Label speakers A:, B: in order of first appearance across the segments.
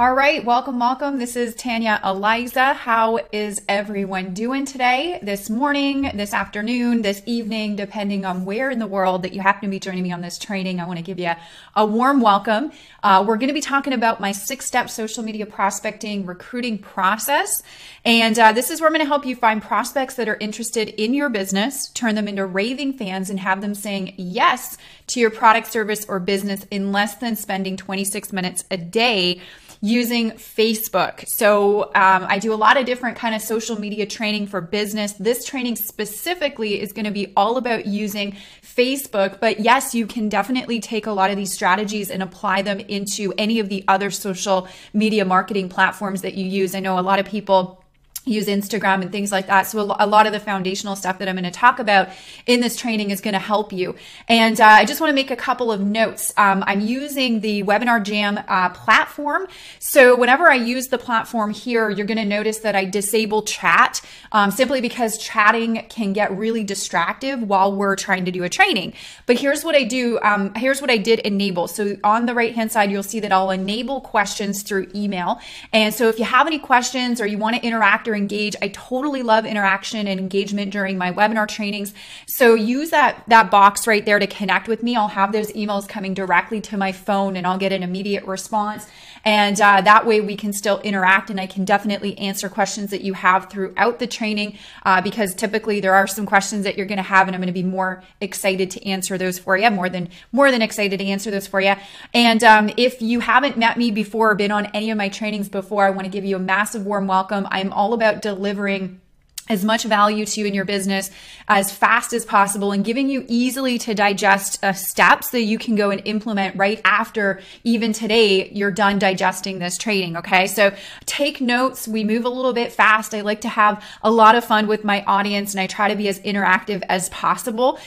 A: All right, welcome. This is Tanya Eliza. How is everyone doing today, this morning, this afternoon, this evening, depending on where in the world that you happen to be joining me on this training? I want to give you a warm welcome. We're going to be talking about my 6-step social media prospecting recruiting process. And this is where I'm going to help you find prospects that are interested in your business, turn them into raving fans, and have them saying yes to your product, service, or business in less than spending 26 minutes a day using Facebook. So I do a lot of different kind of social media training for business. This training specifically is going to be all about using Facebook, but yes, you can definitely take a lot of these strategies and apply them into any of the other social media marketing platforms that you use. I know a lot of people use Instagram and things like that. So a lot of the foundational stuff that I'm going to talk about in this training is going to help you. And I just want to make a couple of notes. I'm using the Webinar Jam platform. So whenever I use the platform here, you're going to notice that I disable chat simply because chatting can get really distractive while we're trying to do a training. But here's what I do. Here's what I did enable. So on the right-hand side, you'll see that I'll enable questions through email. And so if you have any questions or you want to interact or engage, I totally love interaction and engagement during my webinar trainings. So use that box right there to connect with me. I'll have those emails coming directly to my phone and I'll get an immediate response. And that way we can still interact, and I can definitely answer questions that you have throughout the training because typically there are some questions that you're going to have, and I'm going to be more excited to answer those for you, more than excited to answer those for you. And if you haven't met me before or been on any of my trainings before, I want to give you a massive warm welcome. I'm all about delivering as much value to you in your business as fast as possible and giving you easily to digest steps that you can go and implement right after even today you're done digesting this training. Okay, so take notes. We move a little bit fast. I like to have a lot of fun with my audience, and I try to be as interactive as possible.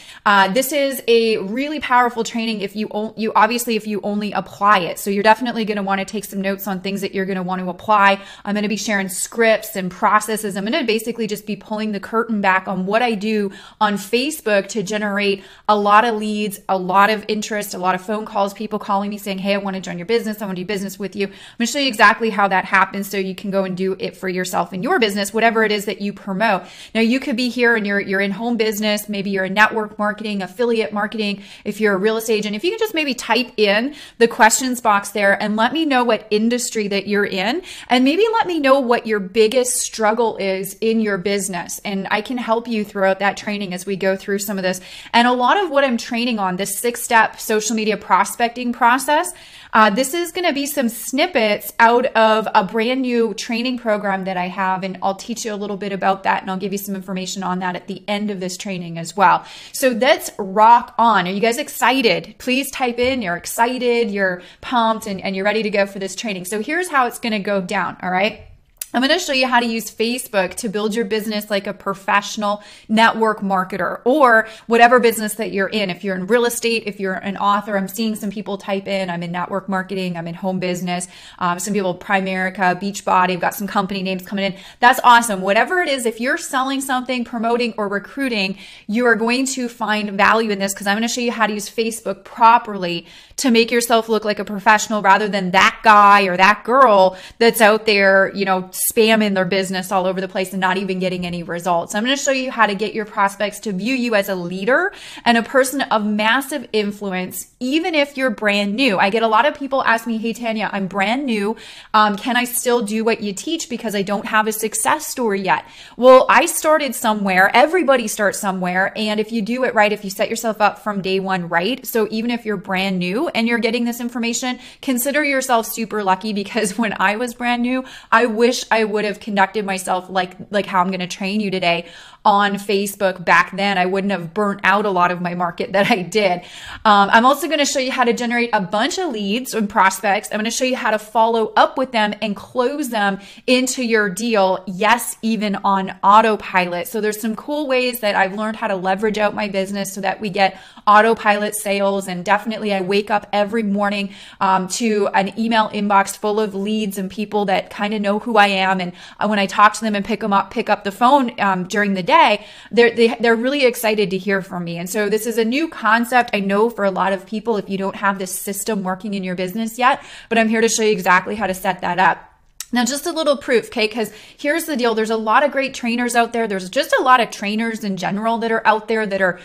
A: This is a really powerful training if you only apply it. So you're definitely going to want to take some notes on things that you're going to want to apply. I'm going to be sharing scripts and processes. I'm going to basically just be pulling the curtain back on what I do on Facebook to generate a lot of leads, a lot of interest, a lot of phone calls, people calling me saying, hey, I want to join your business. I want to do business with you. I'm going to show you exactly how that happens so you can go and do it for yourself in your business, whatever it is that you promote. Now, you could be here and you're in home business. Maybe you're in network marketing, affiliate marketing. If you're a real estate agent, if you can just maybe type in the questions box there and let me know what industry that you're in, and maybe let me know what your biggest struggle is in your business. And I can help you throughout that training as we go through some of this. And a lot of what I'm training on, this 6-step social media prospecting process, this is going to be some snippets out of a brand new training program that I have. And I'll teach you a little bit about that. And I'll give you some information on that at the end of this training as well. So let's rock on. Are you guys excited? Please type in you're excited, you're pumped, and you're ready to go for this training. So here's how it's going to go down. All right. I'm going to show you how to use Facebook to build your business like a professional network marketer, or whatever business that you're in. If you're in real estate, if you're an author, I'm seeing some people type in, I'm in network marketing, I'm in home business. Some people, Primerica, Beachbody, I've got some company names coming in. That's awesome. Whatever it is, if you're selling something, promoting, or recruiting, you are going to find value in this because I'm going to show you how to use Facebook properly to make yourself look like a professional rather than that guy or that girl that's out there, spamming their business all over the place and not even getting any results. I'm going to show you how to get your prospects to view you as a leader and a person of massive influence, even if you're brand new. I get a lot of people ask me, hey, Tanya, I'm brand new. Can I still do what you teach because I don't have a success story yet? Well, I started somewhere. Everybody starts somewhere. And if you do it right, if you set yourself up from day one right, so even if you're brand new and you're getting this information, consider yourself super lucky, because when I was brand new, I wish I would have conducted myself like how I'm going to train you today on Facebook back then. I wouldn't have burnt out a lot of my market that I did. I'm also going to show you how to generate a bunch of leads and prospects. I'm going to show you how to follow up with them and close them into your deal. Yes, even on autopilot. So there's some cool ways that I've learned how to leverage out my business so that we get autopilot sales. And definitely I wake up every morning to an email inbox full of leads and people that kind of know who I am. And when I talk to them and pick up the phone during the day, day, they're really excited to hear from me. And so this is a new concept. I know for a lot of people, if you don't have this system working in your business yet, but I'm here to show you exactly how to set that up. Now, just a little proof, okay? Because here's the deal. There's a lot of great trainers out there. There's just a lot of trainers in general that are out there that are,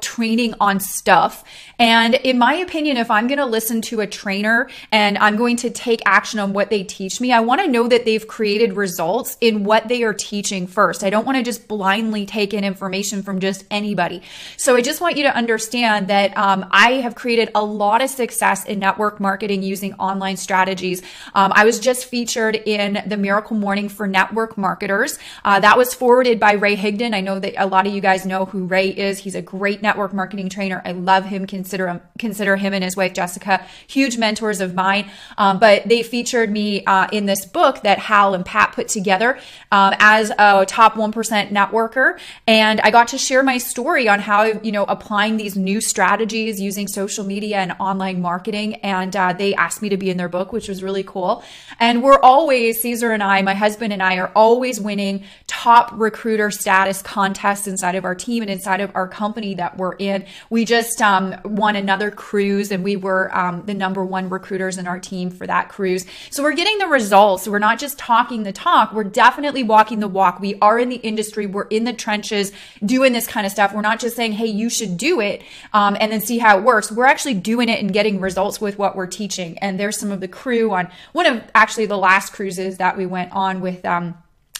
A: training on stuff. And in my opinion, if I'm going to listen to a trainer and I'm going to take action on what they teach me, I want to know that they've created results in what they are teaching first. I don't want to just blindly take in information from just anybody. So I just want you to understand that I have created a lot of success in network marketing using online strategies. I was just featured in the Miracle Morning for Network Marketers. That was forwarded by Ray Higdon. I know that a lot of you guys know who Ray is. He's a great network marketing trainer. I love him. Consider him and his wife, Jessica, huge mentors of mine. But they featured me in this book that Hal and Pat put together as a top 1% networker. And I got to share my story on how, applying these new strategies using social media and online marketing. And they asked me to be in their book, which was really cool. And we're always, Caesar and I, my husband and I, are always winning top recruiter status contests inside of our team and inside of our company that we're in. We just won another cruise, and we were the #1 recruiters in our team for that cruise. So we're getting the results. We're not just talking the talk. We're definitely walking the walk. We are in the industry. We're in the trenches doing this kind of stuff. We're not just saying, hey, you should do it and then see how it works. We're actually doing it and getting results with what we're teaching. And there's some of the crew on one of actually the last cruises that we went on with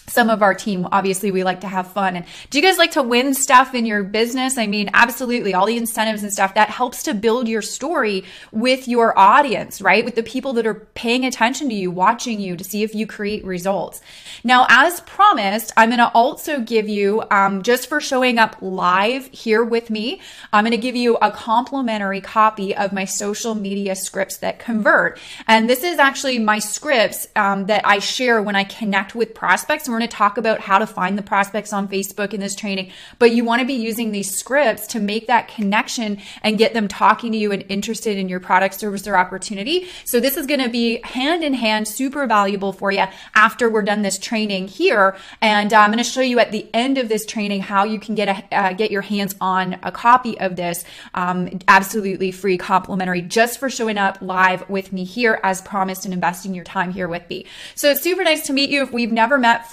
A: some of our team. Obviously, we like to have fun. And do you guys like to win stuff in your business? I mean, absolutely. All the incentives and stuff that helps to build your story with your audience, right? With the people that are paying attention to you, watching you to see if you create results. Now, as promised, I'm going to also give you, just for showing up live here with me, I'm going to give you a complimentary copy of my social media scripts that convert. And this is actually my scripts that I share when I connect with prospects. We're going to talk about how to find the prospects on Facebook in this training, but you want to be using these scripts to make that connection and get them talking to you and interested in your product, service, or opportunity. So this is going to be hand in hand, super valuable for you after we're done this training here. And I'm going to show you at the end of this training how you can get your hands on a copy of this absolutely free, complimentary, just for showing up live with me here as promised and investing your time here with me. So it's super nice to meet you. If we've never met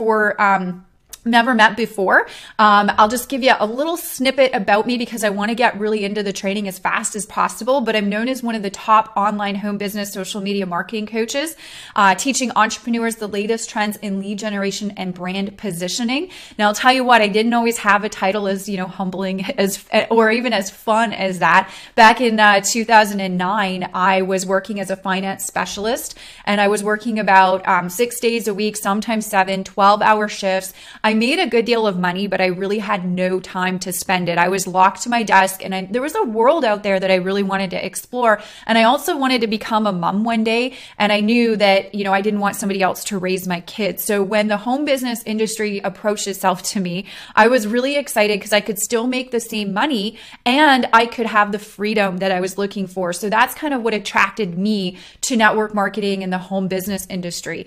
A: before. I'll just give you a little snippet about me because I want to get really into the training as fast as possible, but I'm known as one of the top online home business social media marketing coaches, teaching entrepreneurs the latest trends in lead generation and brand positioning. Now, I'll tell you what, I didn't always have a title as, humbling or even as fun as that. Back in 2009, I was working as a finance specialist, and I was working about 6 days a week, sometimes 7, 12-hour shifts. I made a good deal of money, but I really had no time to spend it. I was locked to my desk, and there was a world out there that I really wanted to explore. And I also wanted to become a mom one day. And I knew that, I didn't want somebody else to raise my kids. So when the home business industry approached itself to me, I was really excited because I could still make the same money and I could have the freedom that I was looking for. So that's kind of what attracted me to network marketing and the home business industry.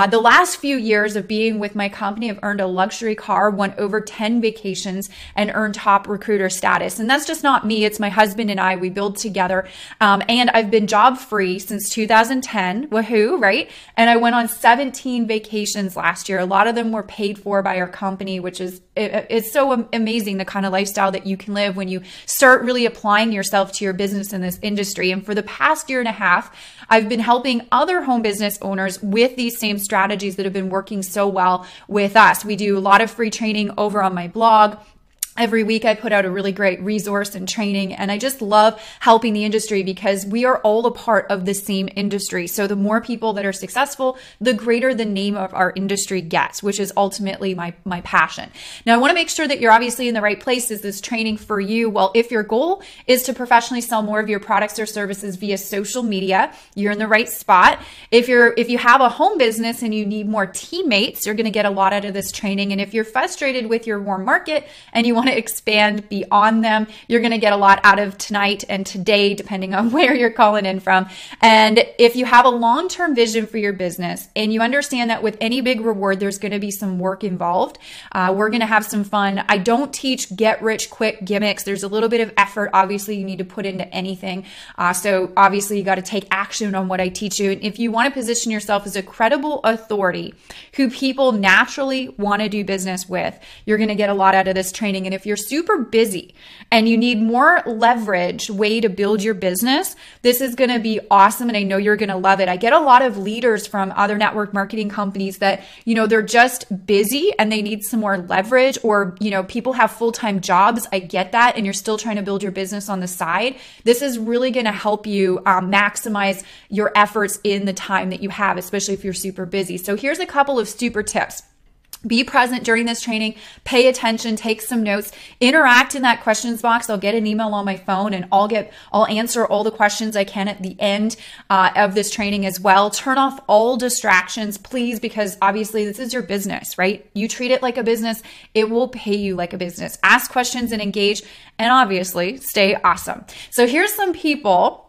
A: The last few years of being with my company, I've earned a luxury car, won over 10 vacations, and earned top recruiter status. And that's just not me. It's my husband and I. We build together. And I've been job free since 2010. Woohoo, right? And I went on 17 vacations last year. A lot of them were paid for by our company, which is, it's so amazing the kind of lifestyle that you can live when you start really applying yourself to your business in this industry. And for the past year and a half, I've been helping other home business owners with these same strategies that have been working so well with us. We do a lot of free training over on my blog. Every week I put out a really great resource and training, and I just love helping the industry because we are all a part of the same industry. So the more people that are successful, the greater the name of our industry gets, which is ultimately my passion. Now, I want to make sure that you're obviously in the right place. Is this training for you? Well, if your goal is to professionally sell more of your products or services via social media, you're in the right spot. If you have a home business and you need more teammates, you're going to get a lot out of this training. And if you're frustrated with your warm market and you want want to expand beyond them, you're going to get a lot out of tonight and today, depending on where you're calling in from. And if you have a long-term vision for your business and you understand that with any big reward, there's going to be some work involved, we're going to have some fun. I don't teach get rich quick gimmicks. There's a little bit of effort, obviously, you need to put into anything. So obviously, you got to take action on what I teach you. And if you want to position yourself as a credible authority who people naturally want to do business with, you're going to get a lot out of this training. And if you're super busy and you need more leverage way to build your business, this is going to be awesome. And I know you're going to love it. I get a lot of leaders from other network marketing companies that, they're just busy and they need some more leverage, or, people have full-time jobs. I get that. And you're still trying to build your business on the side. This is really going to help you maximize your efforts in the time that you have, especially if you're super busy. So here's a couple of super tips. Be present during this training, pay attention, take some notes, interact in that questions box. I'll get an email on my phone and I'll answer all the questions I can at the end of this training as well. Turn off all distractions, please, because obviously this is your business, right? You treat it like a business, it will pay you like a business. Ask questions and engage, and obviously stay awesome. So here's some people.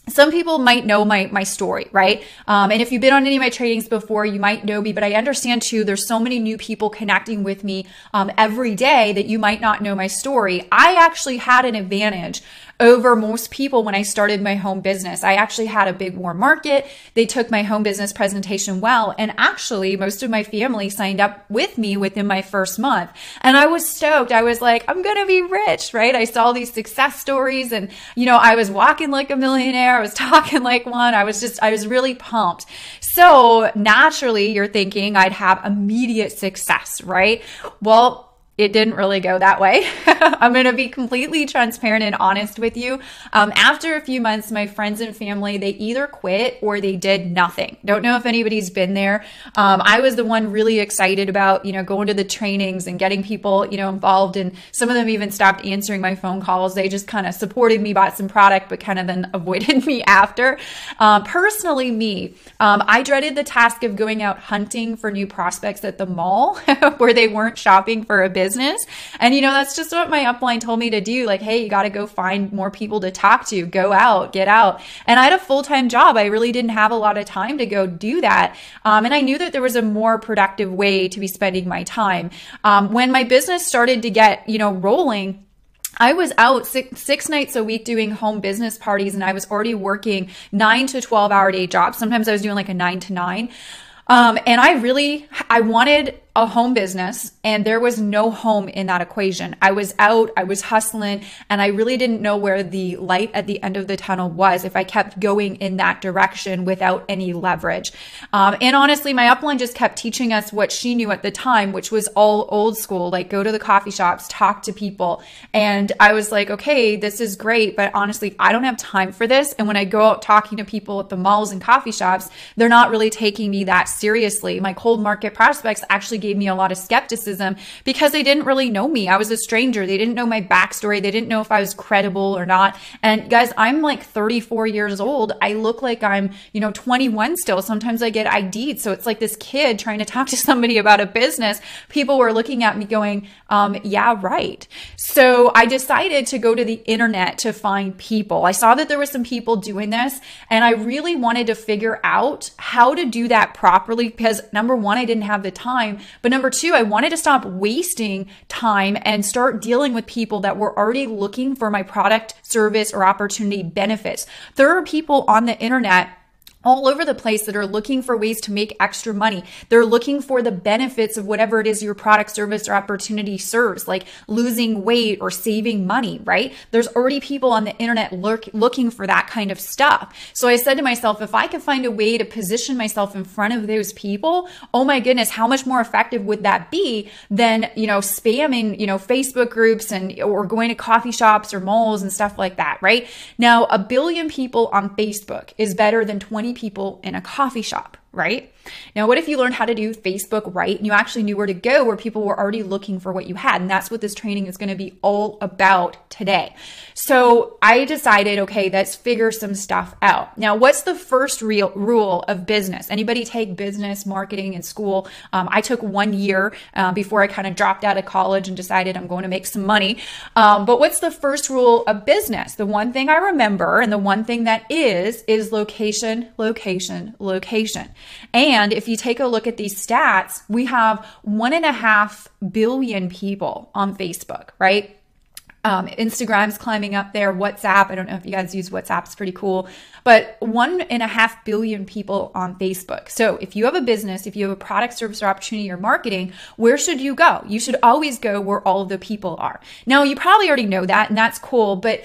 A: Some people might know my story, right? And if you've been on any of my trainings before, you might know me, but I understand too, there's so many new people connecting with me every day that you might not know my story. I actually had an advantage over most people when I started my home business. I actually had a big warm market. They took my home business presentation well. And actually, most of my family signed up with me within my first month. And I was stoked. I was like, I'm going to be rich, right? I saw these success stories and, I was walking like a millionaire. I was talking like one. I was really pumped. So naturally, you're thinking I'd have immediate success, right? Well, it didn't really go that way. I'm going to be completely transparent and honest with you. After a few months, my friends and family, they either quit or they did nothing. Don't know if anybody's been there. I was the one really excited about, going to the trainings and getting people, involved. And some of them even stopped answering my phone calls. They just kind of supported me, bought some product, but kind of then avoided me after. Personally, me, I dreaded the task of going out hunting for new prospects at the mall where they weren't shopping for a business. And, that's just what my upline told me to do. Like, hey, you got to go find more people to talk to, go out, get out. And I had a full-time job. I really didn't have a lot of time to go do that. And I knew that there was a more productive way to be spending my time. When my business started to get, rolling, I was out six nights a week doing home business parties, and I was already working 9 to 12 hour day jobs. Sometimes I was doing like a 9 to 9. And I wanted a home business, and there was no home in that equation. I was out, I was hustling, and I really didn't know where the light at the end of the tunnel was if I kept going in that direction without any leverage. And honestly, my upline just kept teaching us what she knew at the time, which was all old school, like go to the coffee shops, talk to people. And I was like, okay, this is great, but honestly, I don't have time for this. And when I go out talking to people at the malls and coffee shops, they're not really taking me that seriously. My cold market prospects actually gave me a lot of skepticism because they didn't really know me. I was a stranger. They didn't know my backstory. They didn't know if I was credible or not. And guys, I'm like 34 years old. I look like I'm, 21 still. Sometimes I get ID'd. So it's like this kid trying to talk to somebody about a business. People were looking at me going, yeah, right. So I decided to go to the internet to find people. I saw that there were some people doing this, and I really wanted to figure out how to do that properly because number one, I didn't have the time. But number two, I wanted to stop wasting time and start dealing with people that were already looking for my product, service, or opportunity benefits. There are people on the internet all over the place that are looking for ways to make extra money. They're looking for the benefits of whatever it is your product, service, or opportunity serves, like losing weight or saving money, right? There's already people on the internet looking for that kind of stuff. So I said to myself, if I could find a way to position myself in front of those people, oh my goodness, how much more effective would that be than, spamming, Facebook groups or going to coffee shops or malls and stuff like that, right? Now, 1 billion people on Facebook is better than 20 people in a coffee shop, right? Now, what if you learned how to do Facebook right and you actually knew where to go where people were already looking for what you had? And that's what this training is going to be all about today. So I decided, okay, let's figure some stuff out. Now, what's the first real rule of business? Anybody take business marketing in school? I took 1 year before I kind of dropped out of college and decided I'm going to make some money. But what's the first rule of business? The one thing I remember and the one thing that is location, location, location. And if you take a look at these stats, we have 1.5 billion people on Facebook, right? Instagram's climbing up there. WhatsApp, I don't know if you guys use WhatsApp, it's pretty cool, but 1.5 billion people on Facebook. So if you have a business, if you have a product, service, or opportunity or marketing, where should you go? You should always go where all of the people are. Now, you probably already know that, and that's cool, but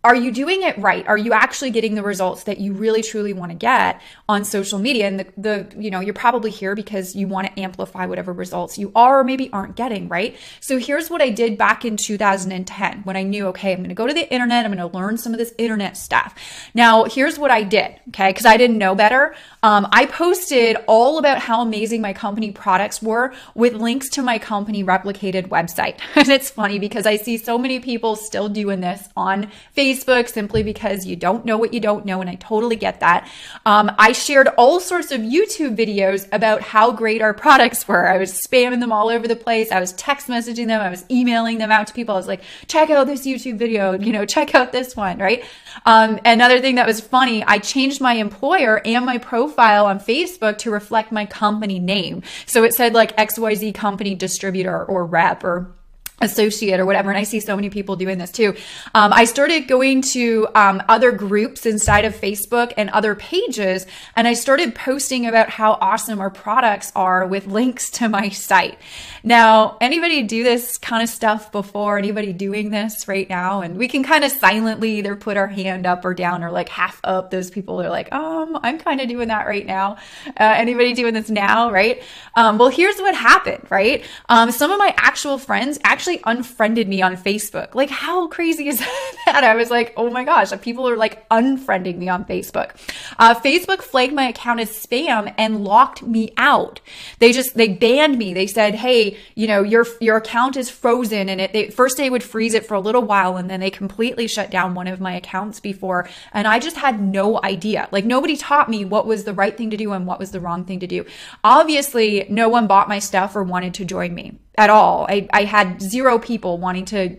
A: are you doing it right? Are you actually getting the results that you really truly want to get on social media? And you're probably here because you want to amplify whatever results you are or maybe aren't getting, right? So here's what I did back in 2010 when I knew, okay, I'm going to go to the internet. I'm going to learn some of this internet stuff. Now, here's what I did, okay? Because I didn't know better. I posted all about how amazing my company products were with links to my company replicated website. And it's funny because I see so many people still doing this on Facebook simply because you don't know what you don't know. And I totally get that. I shared all sorts of YouTube videos about how great our products were. I was spamming them all over the place. I was text messaging them. I was emailing them out to people. I was like, check out this YouTube video, check out this one, right? Another thing that was funny, I changed my employer and my profile on Facebook to reflect my company name. So it said like XYZ company distributor or rep or associate or whatever. And I see so many people doing this too. I started going to other groups inside of Facebook and other pages, and I started posting about how awesome our products are with links to my site. Now, anybody do this kind of stuff before? Anybody doing this right now? And we can kind of silently either put our hand up or down or like half up. Those people are like, I'm kind of doing that right now. Anybody doing this now, right? Well, here's what happened, right? Some of my actual friends actually unfriended me on Facebook. Like, how crazy is that? I was like, oh my gosh, people are like unfriending me on Facebook. Facebook flagged my account as spam and locked me out. They banned me. They said, hey, your account is frozen, and first they would freeze it for a little while, and then they completely shut down one of my accounts before. And I just had no idea. Like, nobody taught me what was the right thing to do and what was the wrong thing to do. Obviously, no one bought my stuff or wanted to join me at all. I had 0 people wanting to,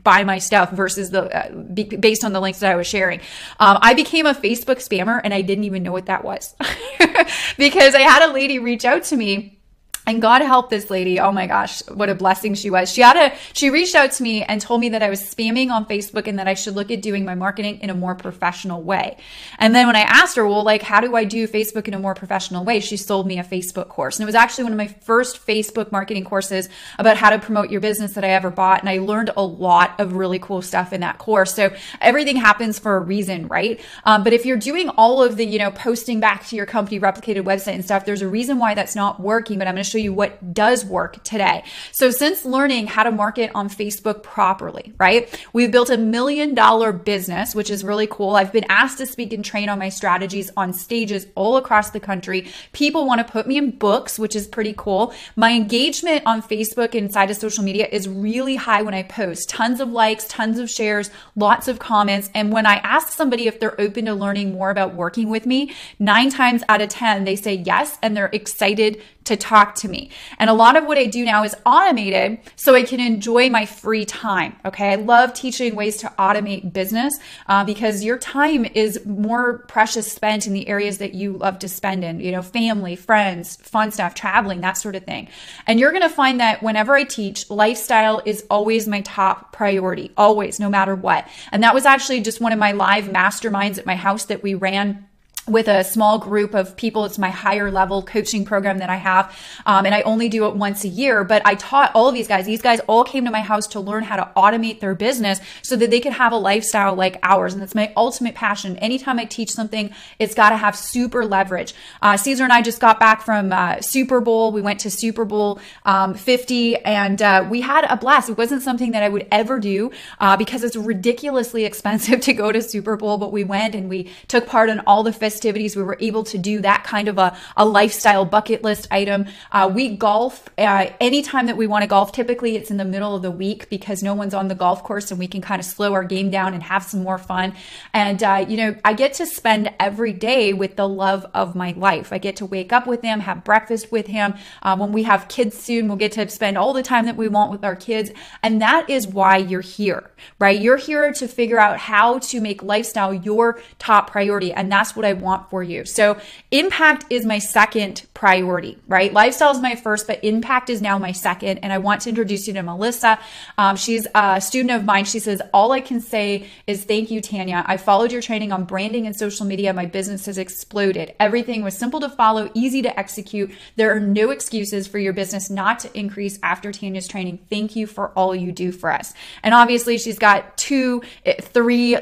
A: buy my stuff versus based on the links that I was sharing. I became a Facebook spammer and I didn't even know what that was because I had a lady reach out to me. And God help this lady. Oh my gosh, what a blessing she was. She reached out to me and told me that I was spamming on Facebook and that I should look at doing my marketing in a more professional way. And then when I asked her, well, like, how do I do Facebook in a more professional way? She sold me a Facebook course. And it was actually one of my first Facebook marketing courses about how to promote your business that I ever bought. And I learned a lot of really cool stuff in that course. So everything happens for a reason, right? But if you're doing all of the, posting back to your company replicated website and stuff, there's a reason why that's not working, but I'm going to show you what does work today. So since learning how to market on Facebook properly, right? We've built $1 million business, which is really cool. I've been asked to speak and train on my strategies on stages all across the country. People want to put me in books, which is pretty cool. My engagement on Facebook inside of social media is really high when I post. Tons of likes, tons of shares, lots of comments. And when I ask somebody if they're open to learning more about working with me, 9 times out of 10, they say yes, and they're excited to talk to me. And a lot of what I do now is automated so I can enjoy my free time. Okay. I love teaching ways to automate business because your time is more precious spent in the areas that you love to spend in, family, friends, fun stuff, traveling, that sort of thing. And you're going to find that whenever I teach, lifestyle is always my top priority, always, no matter what. And that was actually just one of my live masterminds at my house that we ran with a small group of people. It's my higher level coaching program that I have. And I only do it once a year, but I taught all of these guys. These guys all came to my house to learn how to automate their business so that they could have a lifestyle like ours. And that's my ultimate passion. Anytime I teach something, it's got to have super leverage. Caesar and I just got back from Super Bowl. We went to Super Bowl 50 and we had a blast. It wasn't something that I would ever do because it's ridiculously expensive to go to Super Bowl, but we went and we took part in all the festivities. We were able to do that kind of a lifestyle bucket list item. We golf anytime that we want to golf. Typically it's in the middle of the week because no one's on the golf course and we can kind of slow our game down and have some more fun. And, I get to spend every day with the love of my life. I get to wake up with him, have breakfast with him. When we have kids soon, we'll get to spend all the time that we want with our kids. And that is why you're here, right? You're here to figure out how to make lifestyle your top priority. And that's what I want for you. So impact is my second priority, right? Lifestyle is my first, but impact is now my second. And I want to introduce you to Melissa. She's a student of mine. She says, all I can say is thank you, Tanya. I followed your training on branding and social media. My business has exploded. Everything was simple to follow, easy to execute. There are no excuses for your business not to increase after Tanya's training. Thank you for all you do for us. And obviously she's got 2, 3,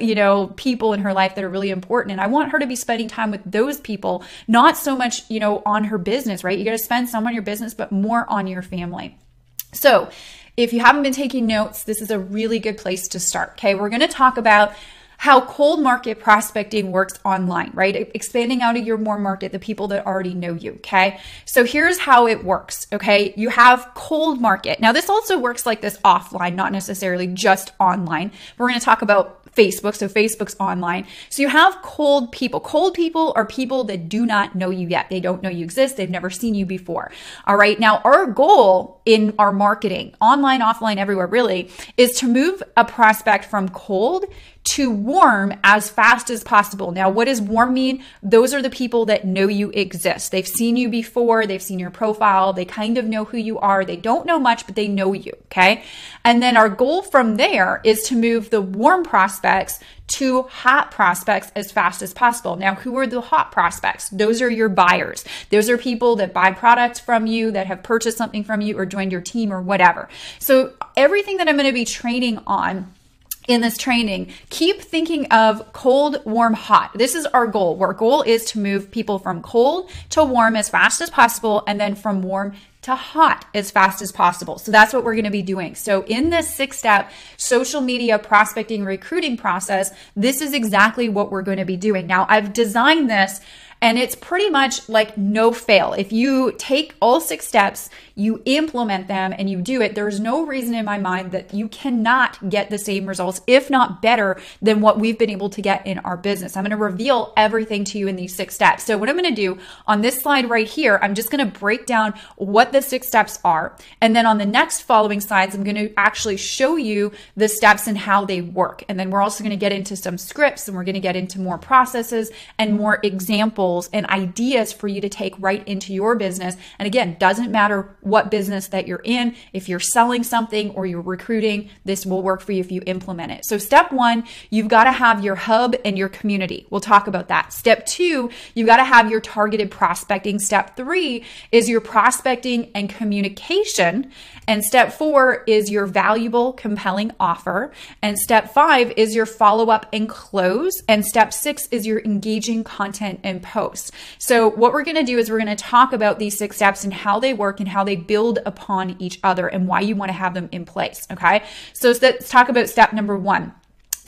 A: people in her life that are really important. And I want her to be spending time with those people, not so much, on her business, right? You got to spend some on your business, but more on your family. So if you haven't been taking notes, this is a really good place to start. Okay. We're going to talk about how cold market prospecting works online, right? Expanding out of your warm market, the people that already know you, okay? So here's how it works, okay? You have cold market. Now this also works like this offline, not necessarily just online. We're going to talk about Facebook. So Facebook's online. So you have cold people. Cold people are people that do not know you yet. They don't know you exist. They've never seen you before. All right. Now our goal in our marketing, online, offline, everywhere really, is to move a prospect from cold to warm as fast as possible. Now, what does warm mean? Those are the people that know you exist. They've seen you before. They've seen your profile. They kind of know who you are. They don't know much, but they know you. Okay. And then our goal from there is to move the warm prospects to hot prospects as fast as possible. Now, who are the hot prospects? Those are your buyers. Those are people that buy products from you, that have purchased something from you or joined your team or whatever. So everything that I'm going to be training on in this training, keep thinking of cold, warm, hot. This is our goal. Our goal is to move people from cold to warm as fast as possible, and then from warm to hot as fast as possible. So that's what we're going to be doing. So in this 6-step social media prospecting recruiting process, this is exactly what we're going to be doing. Now, I've designed this and it's pretty much like no fail. If you take all 6 steps, you implement them and you do it, there's no reason in my mind that you cannot get the same results, if not better than what we've been able to get in our business. I'm going to reveal everything to you in these 6 steps. So what I'm going to do on this slide right here, I'm just going to break down what the 6 steps are. And then on the next following slides, I'm going to actually show you the steps and how they work. And then we're also going to get into some scripts and we're going to get into more processes and more examples and ideas for you to take right into your business. And again, doesn't matter what business that you're in. If you're selling something or you're recruiting, this will work for you if you implement it. So step 1, you've got to have your hub and your community. We'll talk about that. Step 2, you've got to have your targeted prospecting. Step 3 is your prospecting and communication. And step 4 is your valuable, compelling offer. And step 5 is your follow-up and close. And step 6 is your engaging content and post. So what we're going to do is we're going to talk about these 6 steps and how they work and how they build upon each other and why you want to have them in place. Okay. So let's talk about step number 1.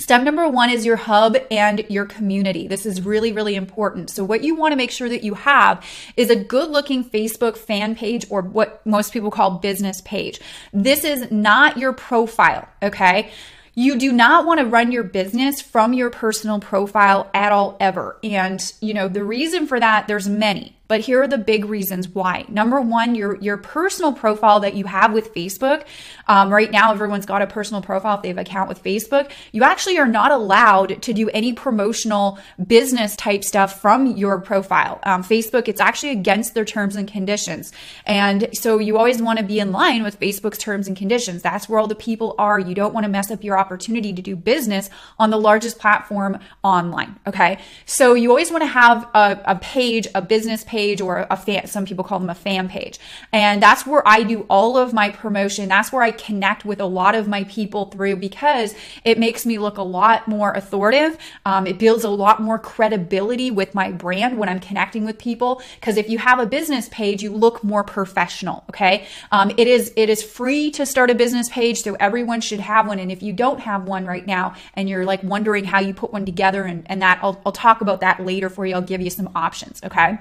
A: Step number 1 is your hub and your community. This is really, really important. So what you want to make sure that you have is a good looking Facebook fan page, or what most people call business page. This is not your profile. Okay. You do not want to run your business from your personal profile at all, ever. And, the reason for that, there's many. But here are the big reasons why. Number 1, your personal profile that you have with Facebook. Right now, everyone's got a personal profile if they have an account with Facebook. You actually are not allowed to do any promotional business type stuff from your profile. Facebook, it's actually against their terms and conditions. And so you always want to be in line with Facebook's terms and conditions. That's where all the people are. You don't want to mess up your opportunity to do business on the largest platform online. Okay. So you always want to have a page, a business page, or a fan, some people call them a fan page. And that's where I do all of my promotion. That's where I connect with a lot of my people through, because it makes me look a lot more authoritative. It builds a lot more credibility with my brand when I'm connecting with people. Because if you have a business page, you look more professional. Okay. It is free to start a business page, so everyone should have one. And if you don't don't have one right now and you're like wondering how you put one together, and that I'll talk about that later for you. I'll give you some options, okay?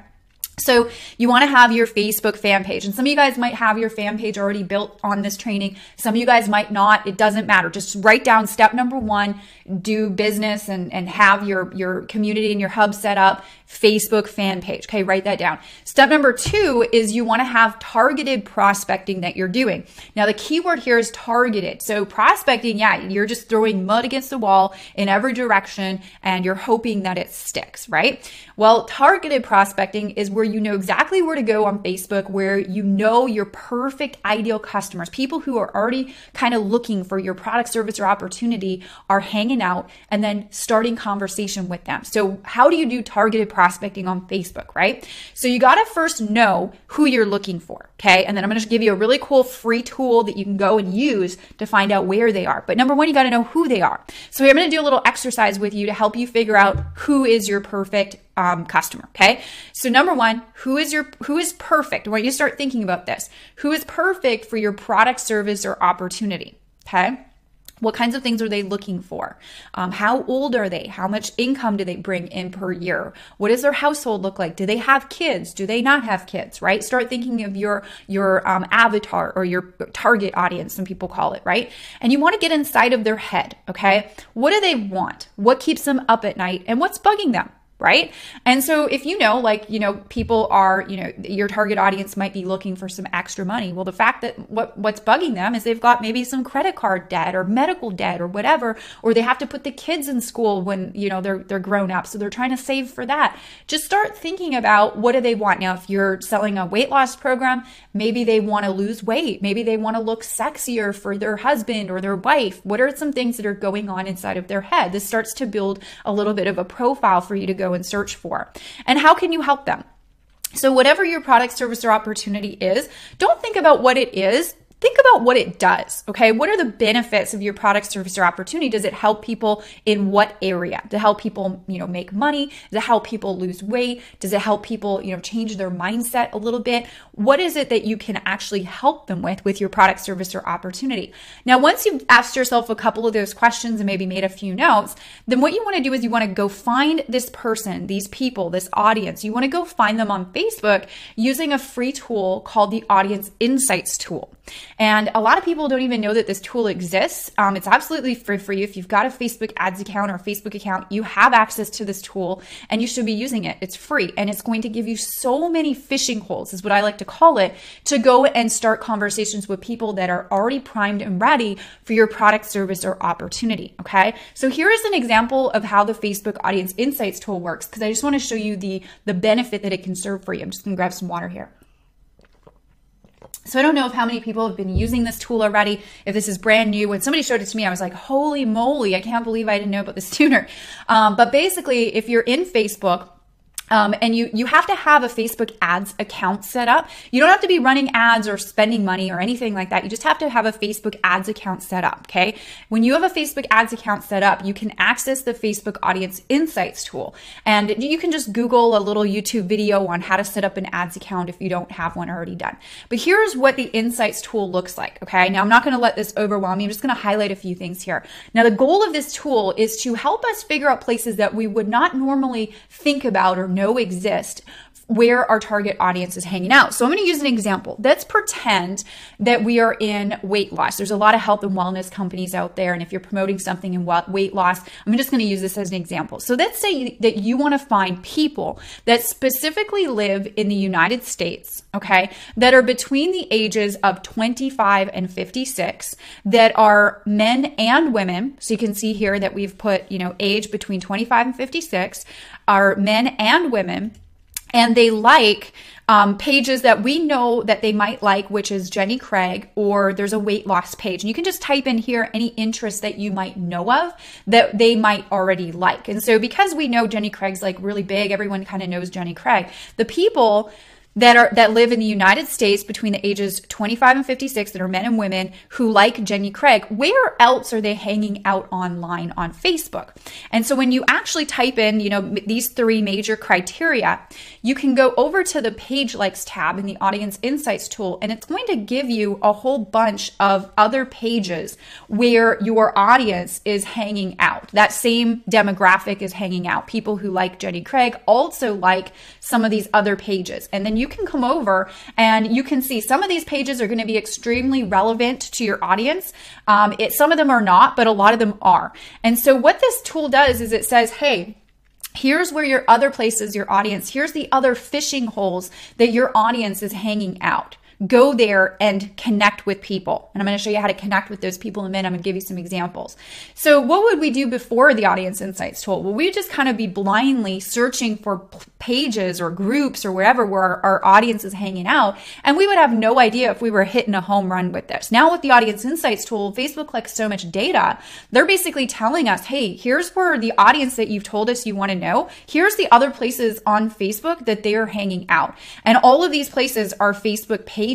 A: So you want to have your Facebook fan page, and some of you guys might have your fan page already built on this training. Some of you guys might not. It doesn't matter. Just write down step number 1, do business and have your community and your hub set up, Facebook fan page. Okay, write that down. Step number 2 is you want to have targeted prospecting that you're doing. Now the key word here is targeted. So prospecting, yeah, you're just throwing mud against the wall in every direction and you're hoping that it sticks, right? Well, targeted prospecting is where you know exactly where to go on Facebook, where you know your perfect ideal customers, people who are already kind of looking for your product, service, or opportunity, are hanging out and then starting conversation with them. So how do you do targeted prospecting on Facebook, right? So you got to first know who you're looking for, okay? And then I'm going to give you a really cool free tool that you can go and use to find out where they are. But number 1, you got to know who they are. So I'm going to do a little exercise with you to help you figure out who is your perfect customer. Okay. So number 1, who is perfect? I want you to start thinking about this. Who is perfect for your product, service, or opportunity? Okay. What kinds of things are they looking for? How old are they? How much income do they bring in per year? What does their household look like? Do they have kids? Do they not have kids, right? Start thinking of your avatar or your target audience, some people call it, right? And you want to get inside of their head, okay? What do they want? What keeps them up at night? And what's bugging them? Right? And so if people are, your target audience might be looking for some extra money. Well, the fact that what's bugging them is they've got maybe some credit card debt or medical debt or whatever, or they have to put the kids in school when, they're grown up. So they're trying to save for that. Just start thinking about what do they want. Now, if you're selling a weight loss program, maybe they want to lose weight. Maybe they want to look sexier for their husband or their wife. What are some things that are going on inside of their head? This starts to build a little bit of a profile for you to go and search for. And how can you help them? So whatever your product, service, or opportunity is, don't think about what it is. Think about what it does, okay? What are the benefits of your product, service, or opportunity? Does it help people in what area? Does it help people, make money? Does it help people lose weight? Does it help people, change their mindset a little bit? What is it that you can actually help them with your product, service, or opportunity? Now, once you've asked yourself a couple of those questions and maybe made a few notes, then what you want to do is you want to go find this person, these people, this audience. You want to go find them on Facebook using a free tool called the Audience Insights tool. And a lot of people don't even know that this tool exists. It's absolutely free for you. If you've got a Facebook ads account or a Facebook account, you have access to this tool and you should be using it. It's free and it's going to give you so many fishing holes, is what I like to call it, to go and start conversations with people that are already primed and ready for your product, service, or opportunity. Okay. So here is an example of how the Facebook Audience Insights tool works, because I just want to show you the benefit that it can serve for you. I'm just going to grab some water here. So I don't know how many people have been using this tool already. If this is brand new, when somebody showed it to me, I was like, holy moly, I can't believe I didn't know about this sooner. But basically, if you're in Facebook, and you have to have a Facebook ads account set up. You don't have to be running ads or spending money or anything like that. You just have to have a Facebook ads account set up, okay? When you have a Facebook ads account set up, you can access the Facebook Audience Insights tool. And you can just Google a little YouTube video on how to set up an ads account if you don't have one already done. But here's what the Insights tool looks like, okay? Now, I'm not going to let this overwhelm you. I'm just going to highlight a few things here. Now, the goal of this tool is to help us figure out places that we would not normally think about or know exist where our target audience is hanging out. So I'm going to use an example. Let's pretend that we are in weight loss. There's a lot of health and wellness companies out there. And if you're promoting something in weight loss, I'm just going to use this as an example. So let's say that you want to find people that specifically live in the United States, okay, that are between the ages of 25 and 56, that are men and women. So you can see here that we've put, age between 25 and 56, are men and women. And they like pages that we know that they might like, which is Jenny Craig, or there's a weight loss page. And you can just type in here any interests that you might know of that they might already like. And so because we know Jenny Craig's like really big, everyone kind of knows Jenny Craig, the people that live in the United States between the ages 25 and 56 that are men and women who like Jenny Craig. Where else are they hanging out online on Facebook? And so when you actually type in, these three major criteria, you can go over to the Page Likes tab in the Audience Insights tool, and it's going to give you a whole bunch of other pages where your audience is hanging out. That same demographic is hanging out. People who like Jenny Craig also like some of these other pages. And then you can come over and you can see some of these pages are going to be extremely relevant to your audience. Some of them are not, but a lot of them are. And so what this tool does is it says, hey, here's where your other places, your audience, here's the other fishing holes that your audience is hanging out. Go there and connect with people. And I'm going to show you how to connect with those people in a minute. I'm going to give you some examples. So what would we do before the Audience Insights tool? Well, we'd just kind of be blindly searching for pages or groups or wherever where our audience is hanging out. And we would have no idea if we were hitting a home run with this. Now with the Audience Insights tool, Facebook collects so much data. They're basically telling us, hey, here's where the audience that you've told us you want to know. Here's the other places on Facebook that they are hanging out. And all of these places are Facebook pages.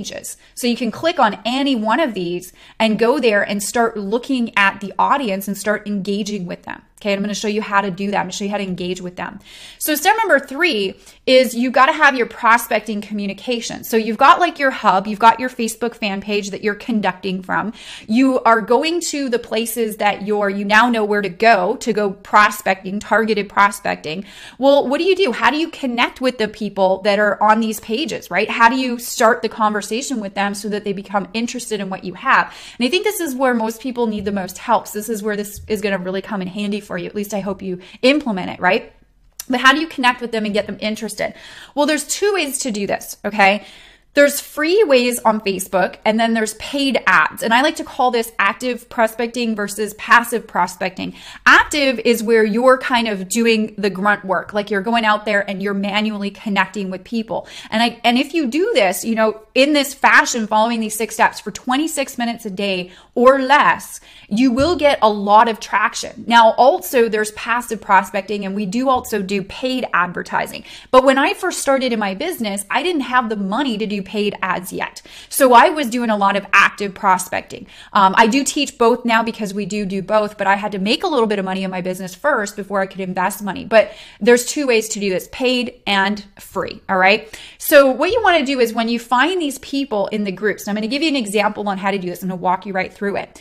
A: So you can click on any one of these and go there and start looking at the audience and start engaging with them. Okay, I'm going to show you how to do that. I'm going to show you how to engage with them. So step number 3 is you got to have your prospecting communication. So you've got like your hub, you've got your Facebook fan page that you're conducting from. You are going to the places that you now know where to go prospecting, targeted prospecting. Well, what do? How do you connect with the people that are on these pages, right? How do you start the conversation with them so that they become interested in what you have? And I think this is where most people need the most help. So this is where this is going to really come in handy for you. At least I hope you implement it, right? But how do you connect with them and get them interested? Well, there's 2 ways to do this, okay? There's free ways on Facebook, and then there's paid ads. And I like to call this active prospecting versus passive prospecting. Active is where you're kind of doing the grunt work, like you're going out there and you're manually connecting with people. And if you do this, in this fashion, following these 6 steps for 26 minutes a day or less, you will get a lot of traction. Now, also there's passive prospecting, and we do also do paid advertising. But when I first started in my business, I didn't have the money to do paid ads yet. So I was doing a lot of active prospecting. I do teach both now because we do both, but I had to make a little bit of money in my business first before I could invest money. But there's 2 ways to do this, paid and free. All right. So what you want to do is when you find these people in the groups, and I'm going to give you an example on how to do this. I'm going to walk you right through it.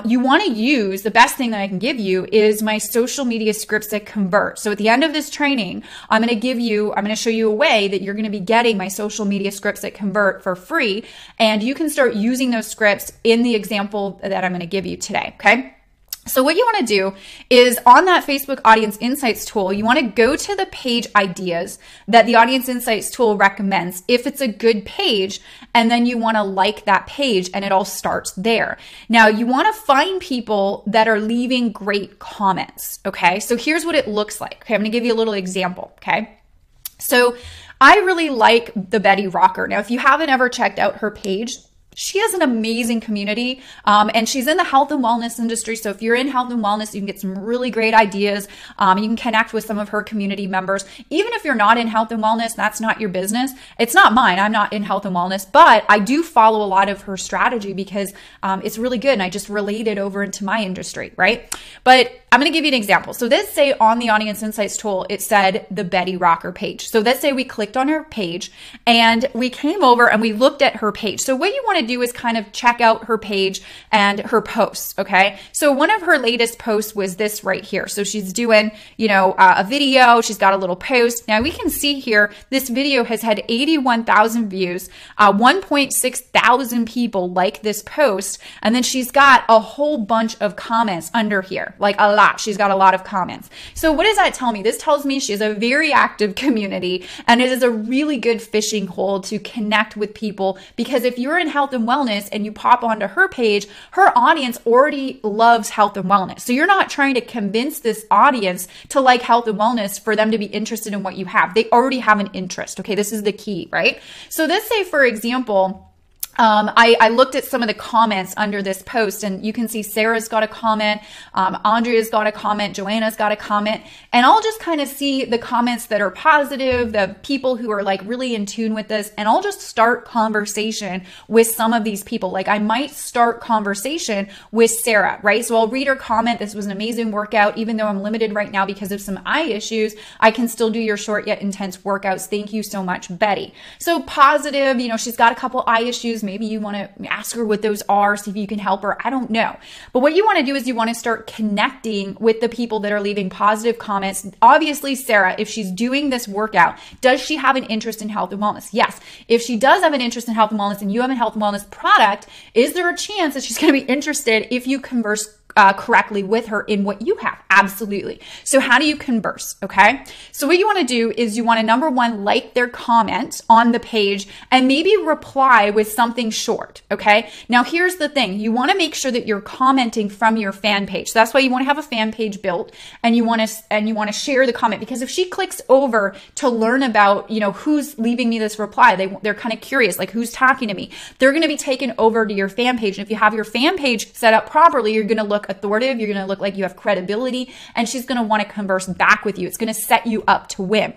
A: You want to use, the best thing that I can give you is my social media scripts that convert. So at the end of this training, I'm going to show you a way that you're going to be getting my social media scripts that convert for free. And you can start using those scripts in the example that I'm going to give you today. Okay. So what you want to do is on that Facebook Audience Insights tool, you want to go to the page ideas that the Audience Insights tool recommends if it's a good page, and then you want to like that page, and it all starts there. Now you want to find people that are leaving great comments. Okay. So here's what it looks like. Okay. I'm going to give you a little example. Okay. So I really like the Betty Rocker. Now, if you haven't ever checked out her page, she has an amazing community, and she's in the health and wellness industry. So if you're in health and wellness, you can get some really great ideas. You can connect with some of her community members. Even if you're not in health and wellness, that's not your business. It's not mine. I'm not in health and wellness, but I do follow a lot of her strategy because it's really good. And I just relate it over into my industry, right? But I'm going to give you an example. So let's say on the Audience Insights tool, it said the Betty Rocker page. So let's say we clicked on her page and we came over and we looked at her page. So what you want to do is kind of check out her page and her posts. Okay. So one of her latest posts was this right here. So she's doing, a video. She's got a little post. Now we can see here, this video has had 81,000 views, 1.6 thousand people like this post. And then she's got a whole bunch of comments under here, like a lot. She's got a lot of comments. So what does that tell me? This tells me she has a very active community, and it is a really good fishing hole to connect with people, because if you're in health and wellness and you pop onto her page, her audience already loves health and wellness. So you're not trying to convince this audience to like health and wellness for them to be interested in what you have. They already have an interest. Okay, this is the key, right? So let's say, for example, I looked at some of the comments under this post, and you can see Sarah's got a comment, Andrea's got a comment, Joanna's got a comment, and I'll just kind of see the comments that are positive, the people who are like really in tune with this, and I'll just start conversation with some of these people. Like I might start conversation with Sarah, right? So I'll read her comment. This was an amazing workout. Even though I'm limited right now because of some eye issues, I can still do your short yet intense workouts. Thank you so much, Betty. So positive, you know, she's got a couple eye issues. Maybe you want to ask her what those are, see if you can help her. I don't know. But what you want to do is you want to start connecting with the people that are leaving positive comments. Obviously, Sarah, if she's doing this workout, does she have an interest in health and wellness? Yes. If she does have an interest in health and wellness and you have a health and wellness product, is there a chance that she's going to be interested if you converse correctly with her in what you have? Absolutely. So how do you converse? Okay. So what you want to do is you want to, number one, like their comment on the page and maybe reply with something short. Okay. Now here's the thing. You want to make sure that you're commenting from your fan page. So that's why you want to have a fan page built, and you want to share the comment, because if she clicks over to learn about, you know, who's leaving me this reply, they're kind of curious, like who's talking to me. They're going to be taken over to your fan page. And if you have your fan page set up properly, you're going to look authoritative. You're going to look like you have credibility, and she's going to want to converse back with you. It's going to set you up to win.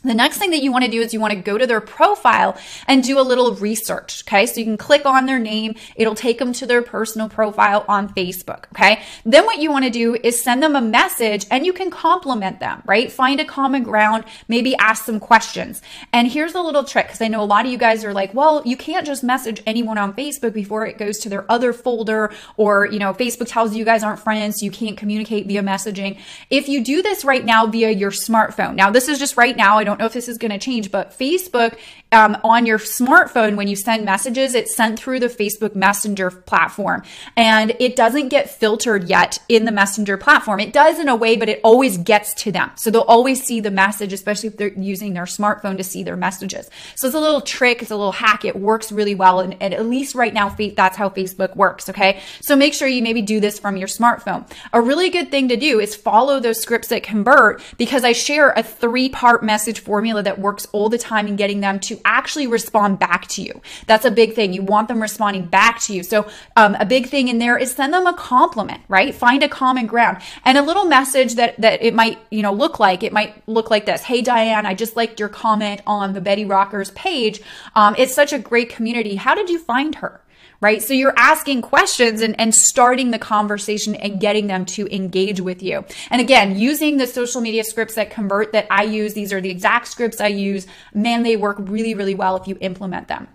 A: The next thing that you want to do is you want to go to their profile and do a little research. Okay. So you can click on their name. It'll take them to their personal profile on Facebook. Okay. Then what you want to do is send them a message, and you can compliment them, right? Find a common ground, maybe ask some questions. And here's a little trick, because I know a lot of you guys are like, well, you can't just message anyone on Facebook before it goes to their other folder, or, you know, Facebook tells you guys aren't friends, so you can't communicate via messaging. If you do this right now via your smartphone, now this is just right now, I don't know if this is going to change, but Facebook on your smartphone, when you send messages, it's sent through the Facebook Messenger platform, and it doesn't get filtered yet in the Messenger platform. It does in a way, but it always gets to them. So they'll always see the message, especially if they're using their smartphone to see their messages. So it's a little trick. It's a little hack. It works really well. And at least right now, that's how Facebook works. Okay. So make sure you maybe do this from your smartphone. A really good thing to do is follow those scripts that convert, because I share a 3-part message formula that works all the time in getting them to actually respond back to you. That's a big thing. You want them responding back to you. So a big thing in there is send them a compliment, right? Find a common ground, and a little message that it might, you know, look like. It might look like this. Hey, Diane, I just liked your comment on the Betty Rockers page. It's such a great community. How did you find her? Right? So you're asking questions and starting the conversation and getting them to engage with you. And again, using the social media scripts that convert that I use, these are the exact scripts I use. Man, they work really, really well if you implement them.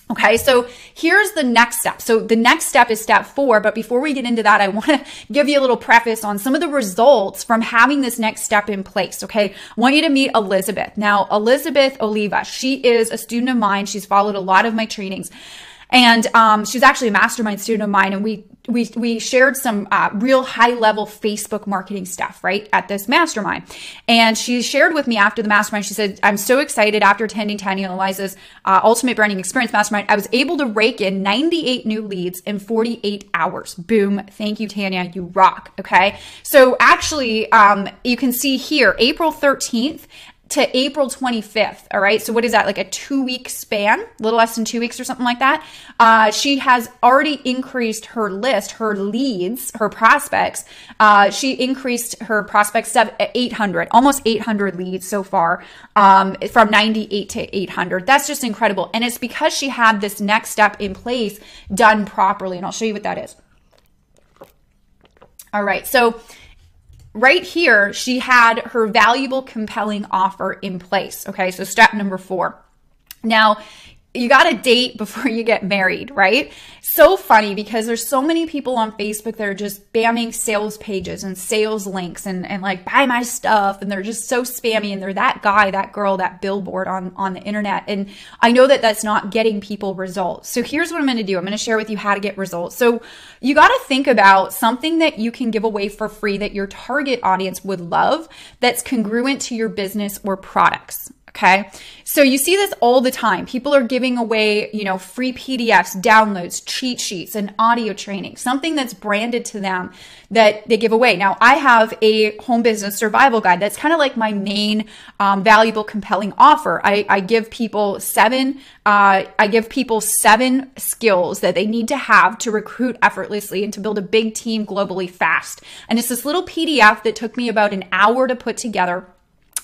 A: Okay, so here's the next step. So the next step is step 4. But before we get into that, I want to give you a little preface on some of the results from having this next step in place. Okay, I want you to meet Elizabeth. Now, Elizabeth Oliva, she is a student of mine. She's followed a lot of my trainings. And she's actually a mastermind student of mine, and we shared some real high level Facebook marketing stuff, right, at this mastermind. And she shared with me after the mastermind, she said, I'm so excited after attending Tanya and Eliza's Ultimate Branding Experience Mastermind. I was able to rake in 98 new leads in 48 hours. Boom. Thank you, Tanya. You rock. Okay. So actually, you can see here, April 13th. To April 25th. All right. So what is that? Like a 2-week span, a little less than 2 weeks or something like that. She has already increased her list, her leads, her prospects. She increased her prospects to 800, almost 800 leads so far, from 98 to 800. That's just incredible. And it's because she had this next step in place done properly. And I'll show you what that is. All right. So right here, she had her valuable, compelling offer in place. Okay, so step number 4. Now, you got to date before you get married, right? So funny, because there's so many people on Facebook that are just spamming sales pages and sales links and like, buy my stuff. And they're just so spammy, and they're that guy, that girl, that billboard on the internet. And I know that that's not getting people results. So here's what I'm going to do. I'm going to share with you how to get results. So you got to think about something that you can give away for free that your target audience would love, that's congruent to your business or products. Okay. So you see this all the time. People are giving away, free PDFs, downloads, cheat sheets, and audio training, something that's branded to them that they give away. Now, I have a home business survival guide. That's kind of like my main valuable, compelling offer. I give people seven skills that they need to have to recruit effortlessly and to build a big team globally fast. And it's this little PDF that took me about an hour to put together.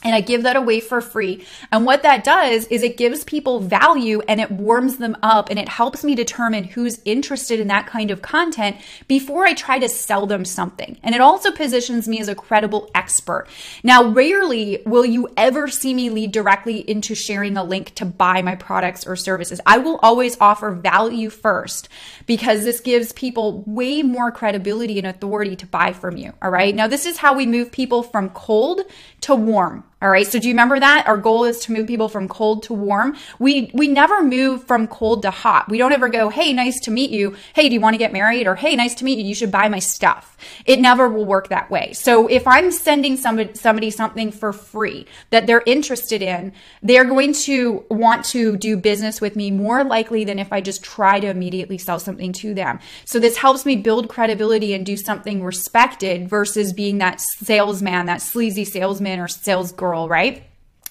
A: And I give that away for free. And what that does is it gives people value and it warms them up and it helps me determine who's interested in that kind of content before I try to sell them something. And it also positions me as a credible expert. Now, rarely will you ever see me lead directly into sharing a link to buy my products or services. I will always offer value first because this gives people way more credibility and authority to buy from you. All right. Now, this is how we move people from cold to warm. All right. So do you remember that? Our goal is to move people from cold to warm. We never move from cold to hot. We don't ever go, hey, nice to meet you. Hey, do you want to get married? Or hey, nice to meet you. You should buy my stuff. It never will work that way. So if I'm sending somebody something for free that they're interested in, they're going to want to do business with me more likely than if I just try to immediately sell something to them. So this helps me build credibility and do something respected versus being that salesman, that sleazy salesman or sales girl, right?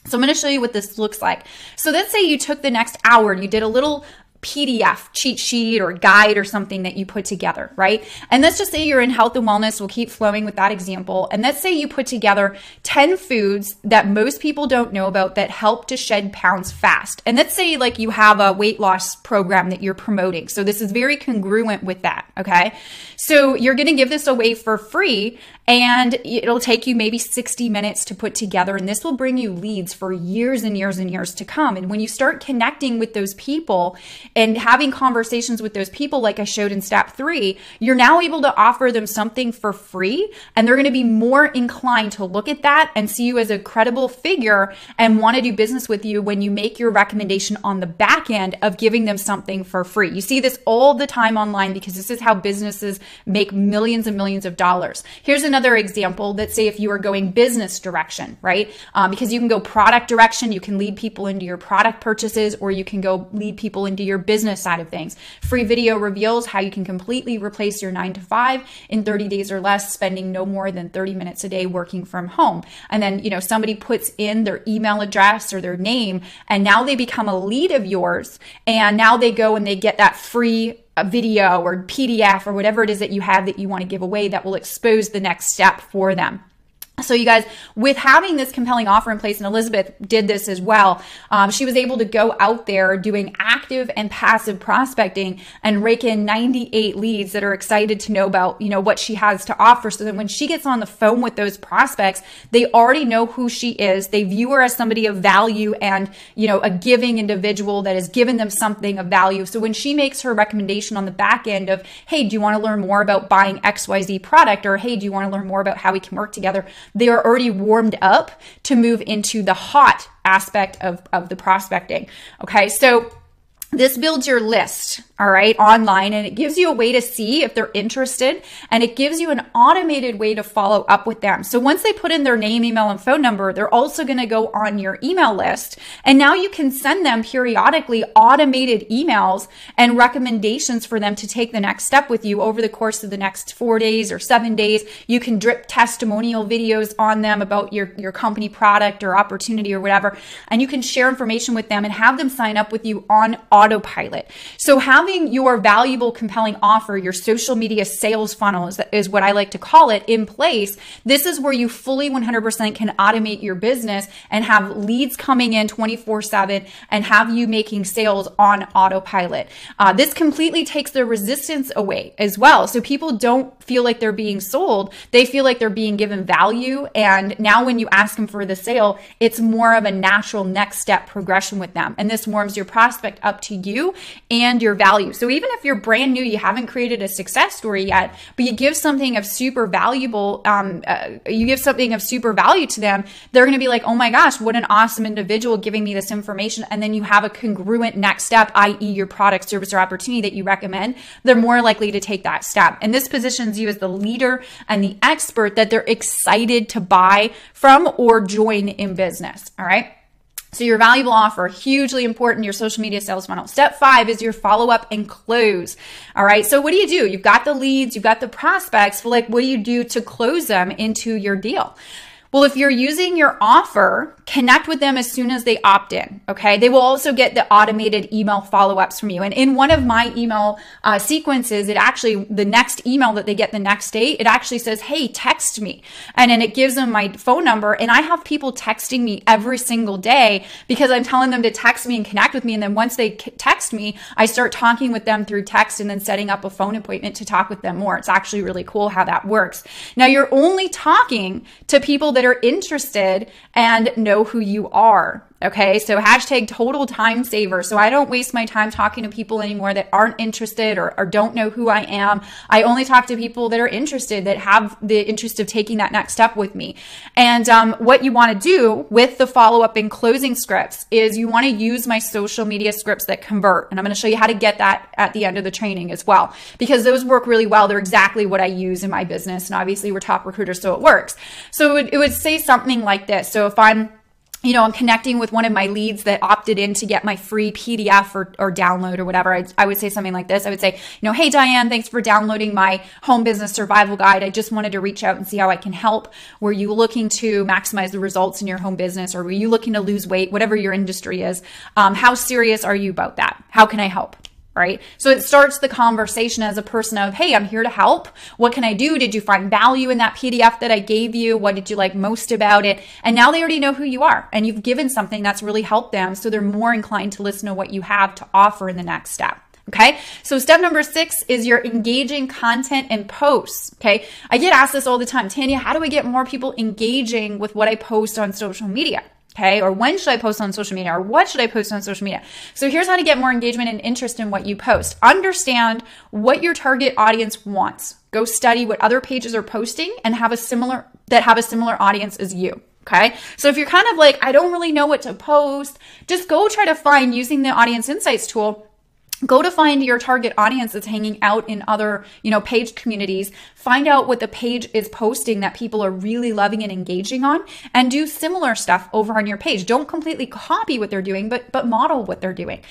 A: So I'm going to show you what this looks like. So let's say you took the next hour and you did a little PDF cheat sheet or guide or something that you put together, right? And let's just say you're in health and wellness. We'll keep flowing with that example. And let's say you put together 10 foods that most people don't know about that help to shed pounds fast. And let's say like you have a weight loss program that you're promoting. So this is very congruent with that, okay? So you're going to give this away for free and it'll take you maybe 60 minutes to put together. And this will bring you leads for years and years and years to come. And when you start connecting with those people and having conversations with those people, like I showed in step 3, you're now able to offer them something for free. And they're going to be more inclined to look at that and see you as a credible figure and want to do business with you when you make your recommendation on the back end of giving them something for free. You see this all the time online because this is how businesses make millions and millions of dollars. Here's another example. Let's say if you are going business direction, right? Because you can go product direction, you can lead people into your product purchases, or you can go lead people into your business side of things. Free video reveals how you can completely replace your 9-to-5 in 30 days or less, spending no more than 30 minutes a day working from home. And then, somebody puts in their email address or their name, and now they become a lead of yours. And now they go and they get that free a video or PDF or whatever it is that you have that you want to give away that will expose the next step for them. So you guys, with having this compelling offer in place, and Elizabeth did this as well, she was able to go out there doing active and passive prospecting and rake in 98 leads that are excited to know about, what she has to offer. So that when she gets on the phone with those prospects, they already know who she is. They view her as somebody of value and, a giving individual that has given them something of value. So when she makes her recommendation on the back end of, hey, do you want to learn more about buying XYZ product? Or, hey, do you want to learn more about how we can work together? They are already warmed up to move into the hot aspect of the prospecting. Okay, so this builds your list, all right, online, and it gives you a way to see if they're interested, and it gives you an automated way to follow up with them. So once they put in their name, email, and phone number, they're also going to go on your email list, and now you can send them periodically automated emails and recommendations for them to take the next step with you over the course of the next 4 days or 7 days. You can drip testimonial videos on them about your company product or opportunity or whatever, and you can share information with them and have them sign up with you on autopilot. So having your valuable, compelling offer, your social media sales funnel is what I like to call it, in place, this is where you fully 100% can automate your business and have leads coming in 24/7 and have you making sales on autopilot. This completely takes the resistance away as well. So people don't feel like they're being sold. They feel like they're being given value. And now when you ask them for the sale, it's more of a natural next step progression with them. And this warms your prospect up to you and your value. So even if you're brand new, you haven't created a success story yet, but you give something of super valuable, you give something of super value to them, they're going to be like, oh my gosh, what an awesome individual giving me this information. And then you have a congruent next step, i.e. your product, service, or opportunity that you recommend. They're more likely to take that step. And this positions you as the leader and the expert that they're excited to buy from or join in business. All right. So your valuable offer, hugely important, your social media sales funnel. Step 5 is your follow up and close. All right. So what do? You've got the leads, you've got the prospects, but like, what do you do to close them into your deal? Well, if you're using your offer, connect with them as soon as they opt in, okay? They will also get the automated email follow-ups from you. And in one of my email sequences, it actually, the next email that they get the next day, it actually says, hey, text me. And then it gives them my phone number. And I have people texting me every single day because I'm telling them to text me and connect with me. And then once they text me, I start talking with them through text and then setting up a phone appointment to talk with them more. It's actually really cool how that works. Now, you're only talking to people that are interested and know who you are. Okay, so hashtag total time saver. So I don't waste my time talking to people anymore that aren't interested or don't know who I am. I only talk to people that are interested, that have the interest of taking that next step with me. And what you want to do with the follow-up and closing scripts is you want to use my social media scripts that convert. And I'm going to show you how to get that at the end of the training as well, because those work really well. They're exactly what I use in my business. And obviously we're top recruiters, so it works. So it would say something like this. So if I'm connecting with one of my leads that opted in to get my free PDF or download or whatever, I would say something like this. I would say, hey, Diane, thanks for downloading my home business survival guide. I just wanted to reach out and see how I can help. Were you looking to maximize the results in your home business, or were you looking to lose weight, whatever your industry is? How serious are you about that? How can I help? Right? So it starts the conversation as a person of, hey, I'm here to help. What can I do? Did you find value in that PDF that I gave you? What did you like most about it? And now they already know who you are, and you've given something that's really helped them. So they're more inclined to listen to what you have to offer in the next step. Okay. So step number 6 is your engaging content and posts. Okay. I get asked this all the time. Tanya, how do I get more people engaging with what I post on social media? Okay. Or when should I post on social media? Or what should I post on social media? So here's how to get more engagement and interest in what you post. Understand what your target audience wants. Go study what other pages are posting and have a similar audience as you. Okay. So if you're kind of like, I don't really know what to post, just go try to find, using the audience insights tool, go to find your target audience that's hanging out in other, page communities. Find out what the page is posting that people are really loving and engaging on, and do similar stuff over on your page. Don't completely copy what they're doing, but model what they're doing.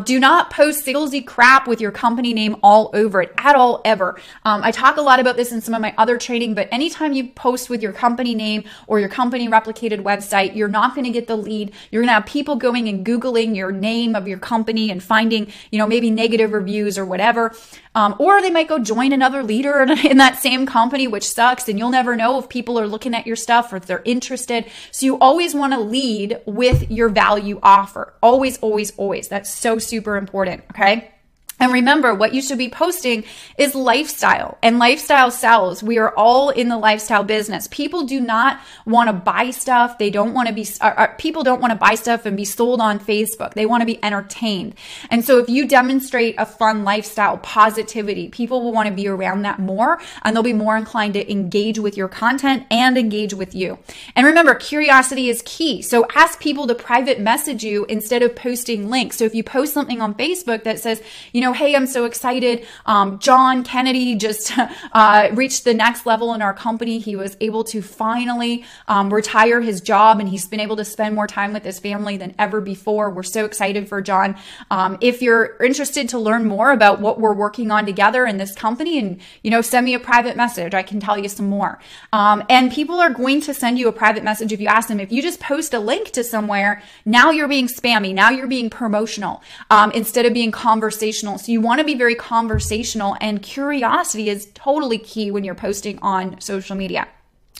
A: Do not post salesy crap with your company name all over it at all, ever. I talk a lot about this in some of my other training, but anytime you post with your company name or your company replicated website, you're not going to get the lead. You're going to have people going and Googling your name of your company and finding, maybe negative reviews or whatever. Or they might go join another leader in that same company, which sucks. And you'll never know if people are looking at your stuff or if they're interested. So you always want to lead with your value offer. Always, always, always. That's so super important. Okay. And remember, what you should be posting is lifestyle, and lifestyle sells. We are all in the lifestyle business. People do not want to buy stuff. They don't want to be, people don't want to buy stuff and be sold on Facebook. They want to be entertained. And so if you demonstrate a fun lifestyle, positivity, people will want to be around that more, and they'll be more inclined to engage with your content and engage with you. And remember, curiosity is key. So ask people to private message you instead of posting links. So if you post something on Facebook that says, hey, I'm so excited. John Kennedy just reached the next level in our company. He was able to finally retire his job, and he's been able to spend more time with his family than ever before. We're so excited for John. If you're interested to learn more about what we're working on together in this company, and send me a private message. I can tell you some more. And people are going to send you a private message if you ask them. If you just post a link to somewhere, now you're being spammy. Now you're being promotional instead of being conversational. So you want to be very conversational, and curiosity is totally key when you're posting on social media.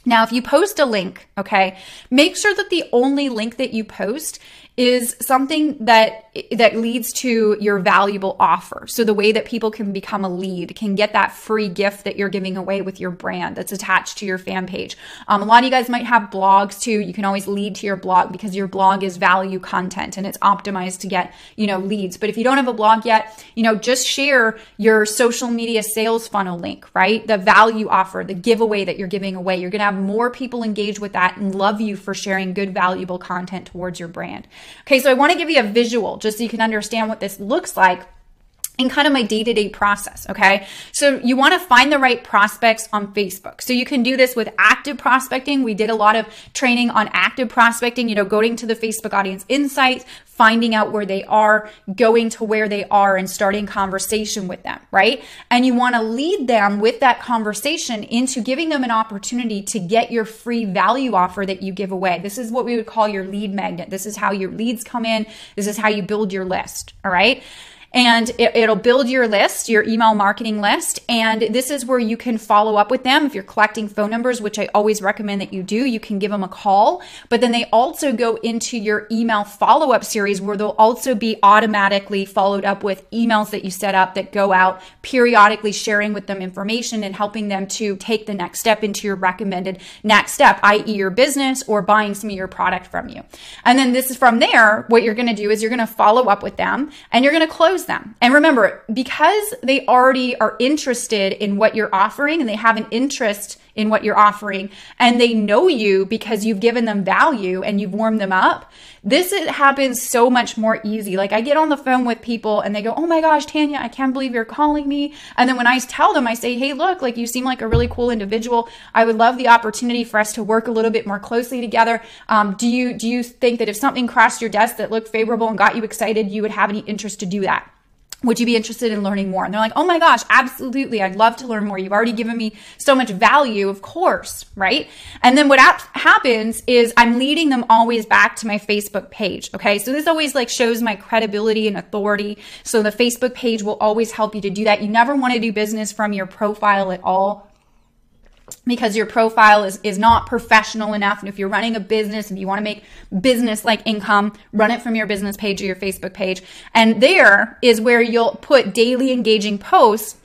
A: Now, if you post a link, okay, make sure that the only link that you post is something that leads to your valuable offer. So the way that people can become a lead, can get that free gift that you're giving away with your brand that's attached to your fan page. A lot of you guys might have blogs too. You can always lead to your blog because your blog is value content and it's optimized to get, leads. But if you don't have a blog yet, just share your social media sales funnel link, right? The value offer, the giveaway that you're giving away. You're going to have more people engage with that and love you for sharing good, valuable content towards your brand. Okay, so I want to give you a visual just so you can understand what this looks like. in kind of my day-to-day process, okay? So you want to find the right prospects on Facebook. So you can do this with active prospecting. We did a lot of training on active prospecting, going to the Facebook Audience Insights, finding out where they are, going to where they are and starting conversation with them, right? And you want to lead them with that conversation into giving them an opportunity to get your free value offer that you give away. This is what we would call your lead magnet. This is how your leads come in. This is how you build your list, all right? And it'll build your list, your email marketing list. And this is where you can follow up with them. If you're collecting phone numbers, which I always recommend that you do, you can give them a call. But then they also go into your email follow-up series where they'll also be automatically followed up with emails that you set up that go out periodically, sharing with them information and helping them to take the next step into your recommended next step, i.e. your business or buying some of your product from you. And then this is from there, what you're going to do is you're going to follow up with them and you're going to close them. And remember, because they already are interested in what you're offering and they have an interest in what you're offering and they know you because you've given them value and you've warmed them up, it happens so much more easy. Like I get on the phone with people and they go, oh my gosh, Tanya, I can't believe you're calling me. And then when I tell them, I say, hey, look, like you seem like a really cool individual. I would love the opportunity for us to work a little bit more closely together. Do you think that if something crossed your desk that looked favorable and got you excited, you would have any interest to do that? Would you be interested in learning more? And they're like, oh my gosh, absolutely. I'd love to learn more. You've already given me so much value, of course, right? And then what happens is I'm leading them always back to my Facebook page. Okay. So this always like shows my credibility and authority. So the Facebook page will always help you to do that. You never want to do business from your profile at all, because your profile is not professional enough. And if you're running a business and you want to make business like income, run it from your business page or your Facebook page. And there is where you'll put daily engaging posts